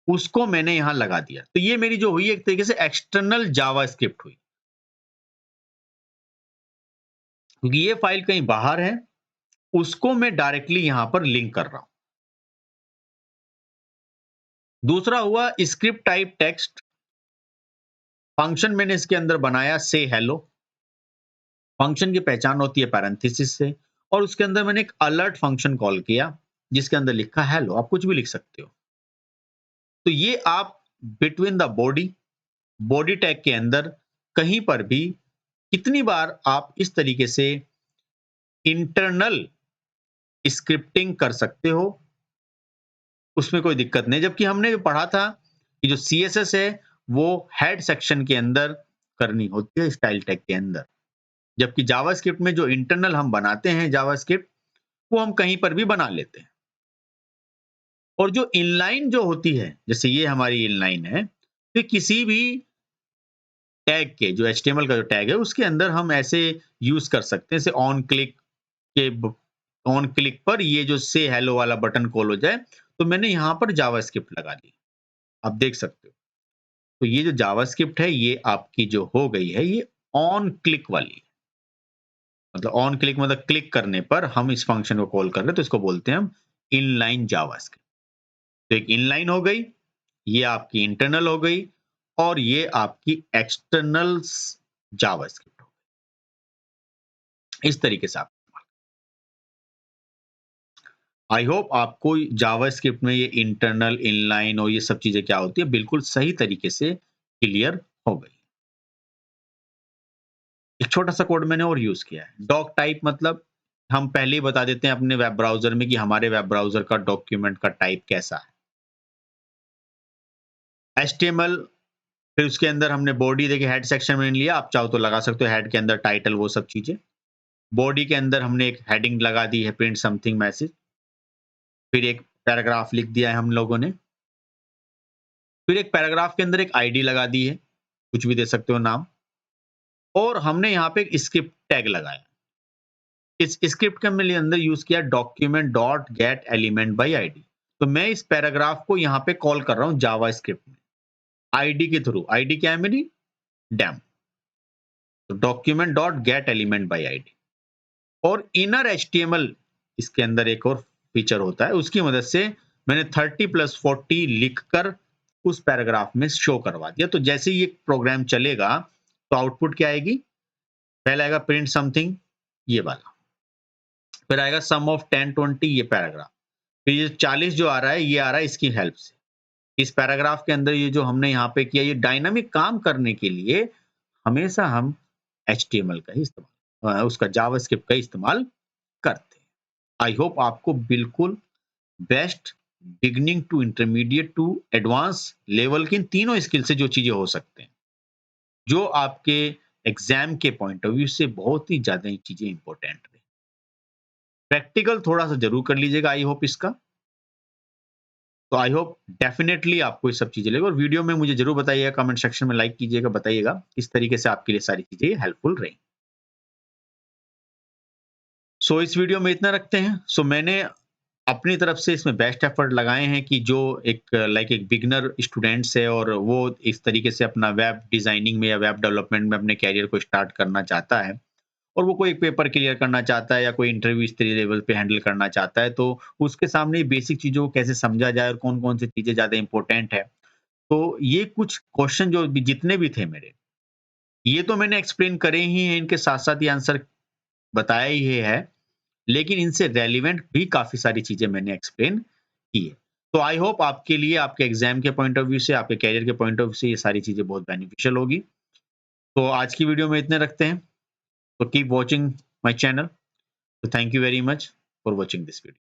उसको मैंने यहां लगा दिया। तो ये मेरी जो हुई एक तरीके से एक्सटर्नल जावास्क्रिप्ट हुई, क्योंकि ये फाइल कहीं बाहर है, उसको मैं डायरेक्टली यहां पर लिंक कर रहा हूं। दूसरा हुआ स्क्रिप्ट टाइप टेक्स्ट, फंक्शन मैंने इसके अंदर बनाया से हेलो, फंक्शन की पहचान होती है पैरेंथेसिस से, और उसके अंदर मैंने एक अलर्ट फंक्शन कॉल किया जिसके अंदर लिखा हेलो, आप कुछ भी लिख सकते हो। तो ये आप between the body, body tag के अंदर कहीं पर भी कितनी बार आप इस तरीके से इंटरनल स्क्रिप्टिंग कर सकते हो, उसमें कोई दिक्कत नहीं। जबकि हमने जो पढ़ा था कि जो सीएसएस है वो हेड सेक्शन के अंदर करनी होती है, स्टाइल टैग के अंदर। जबकि जावास्क्रिप्ट में जो इंटरनल हम बनाते हैं जावास्क्रिप्ट, वो हम कहीं पर भी बना लेते हैं। और जो इनलाइन जो होती है, जैसे ये हमारी इनलाइन है, तो किसी भी टैग के जो एचटीएमएल का जो टैग है, उसके अंदर हम ऐसे यूज़ कर सकते हैं, जैसे ऑन क्लिक पर ये जो से हेलो वाला बटन कॉल हो जाए, तो मैंने यहाँ पर जावास्क्रिप्ट लगा दी। आप देख सकते हो। तो ये जो जावास्क्रिप्ट है, ये आपकी जो हो गई है, ये ऑन क्लिक वाली। मतलब ऑन क्लिक मतलब क्लिक करने पर हम इस फंक्शन को कॉल कर रहे हैं, तो इसको बोलते हैं हम इनलाइन जावास्क्रिप्ट। तो एक इनलाइन हो गई, ये आपकी इंटरनल हो गई और ये आपकी एक्सटर्नल जावास्क्रिप्ट हो गई। इस तरीके से आप आई होप आपको जावास्क्रिप्ट में ये इंटरनल, इनलाइन और ये सब चीजें क्या होती है, बिल्कुल सही तरीके से क्लियर हो गई। एक छोटा-सा कोड मैंने और यूज़ किया है। डॉक टाइप मतलब हम पहले ही बता देते हैं अपने वेब ब्राउज़र में कि हमारे वेब ब्राउज़र का डॉक्यूमेंट का टाइप कैसा है। एचटीएमएल, फिर उसके अंदर हमने बॉडी देखिए हेड सेक्शन में लिया, आप चाहो तो लगा सकते हो हेड के अंदर टाइटल वो सब चीज़ें। बॉडी के अंदर हमने एक हेडिंग लगा दी है प्रिंट समथिंग मैसेज। फिर एक पैराग्राफ लिख दिया है हम लोगों ने। फिर एक पैराग्राफ के अंदर एक आईडी लगा दी है, कुछ भी दे सकते हो नाम। और हमने यहाँ पे एक स्क्रिप्ट टैग लगाया। इस स्क्रिप्ट का मैंने अंदर यूज़ किया document dot gate element by ID. तो मैं इस पैराग्राफ को यहाँ पे कॉल कर रहा हूँ जावास्क्रिप्ट में, आईडी के थ्रू। आईडी क्या है मेरी? डेम। तो document dot gate element by ID. और इनर एचटीएमएल इसके अंदर एक और फीचर होता है, उसकी मदद से मैंने 30+40 लिखकर उस पैराग्राफ में शो करवा दिया। तो जैसे ही ये प्रोग्राम चलेगा, तो आउटपुट क्या आएगी? पहला आएगा प्रिंट समथिंग, ये वाला। फिर आएगा सम ऑफ 10-20, ये पैराग्राफ। फिर ये 40 जो आ रहा है, ये आ रहा है इसकी हेल्प से। इस पैराग्राफ के अंदर ये जो हमने यहाँ पे किया, ये डायनामिक काम करने के लिए हमेशा हम एचटीएमएल का ही इस्तेमाल उसका जावास्क्रिप्ट का इस्तेमाल करते हैं। आई होप आपको बिल्कुल best beginning to intermediate to advance level की इन तीनों स्किल से जो चीजें हो सकते हैं, जो आपके एग्जाम के पॉइंट ऑफ व्यू से बहुत ही ज्यादा ये चीजें इंपॉर्टेंट है। प्रैक्टिकल थोड़ा सा जरूर कर लीजिएगा आई होप इसका। तो आई होप डेफिनेटली आपको ये सब चीजें लगेगी और वीडियो में मुझे जरूर बताइएगा, कमेंट सेक्शन में लाइक कीजिएगा, बताइएगा किस तरीके से आपके लिए सारी चीजें हेल्पफुल रही। सो इस वीडियो में इतना रखते हैं। सो मैंने अपनी तरफ से इसमें बेस्ट एफर्ट लगाए हैं कि जो एक एक बिगिनर स्टूडेंट्स है और वो इस तरीके से अपना वेब डिजाइनिंग में या वेब डेवलपमेंट में अपने कैरियर को स्टार्ट करना चाहता है और वो कोई एक पेपर क्लियर करना चाहता है या कोई इंटरव्यू इस तरीके लेवल पे हैंडल करना चाहता है, तो उसके सामने बेसिक चीज़ों को कैसे समझा जाए और कौन-कौन सी चीज़ें ज़्यादा इम्पोर्टेंट है। तो ये कुछ क्वेश्चन जो भी जितने भी थे मेरे, ये तो मैंने एक्सप्लेन करे ही हैं, इनके साथ-साथ ये आंसर बताया ही है, लेकिन इनसे रेलेवेंट भी काफ़ी सारी चीज़ें मैंने एक्सप्लेन की है। तो आई होप आपके लिए आपके एग्ज़ाम के पॉइंट ऑफ व्यू से, आपके करियर के पॉइंट ऑफ व्यू से ये सारी चीज़ें बहुत बेनिफिशियल होगी। तो आज की वीडियो में इतने रखते हैं। So keep watching my channel. So thank you very much for watching this video.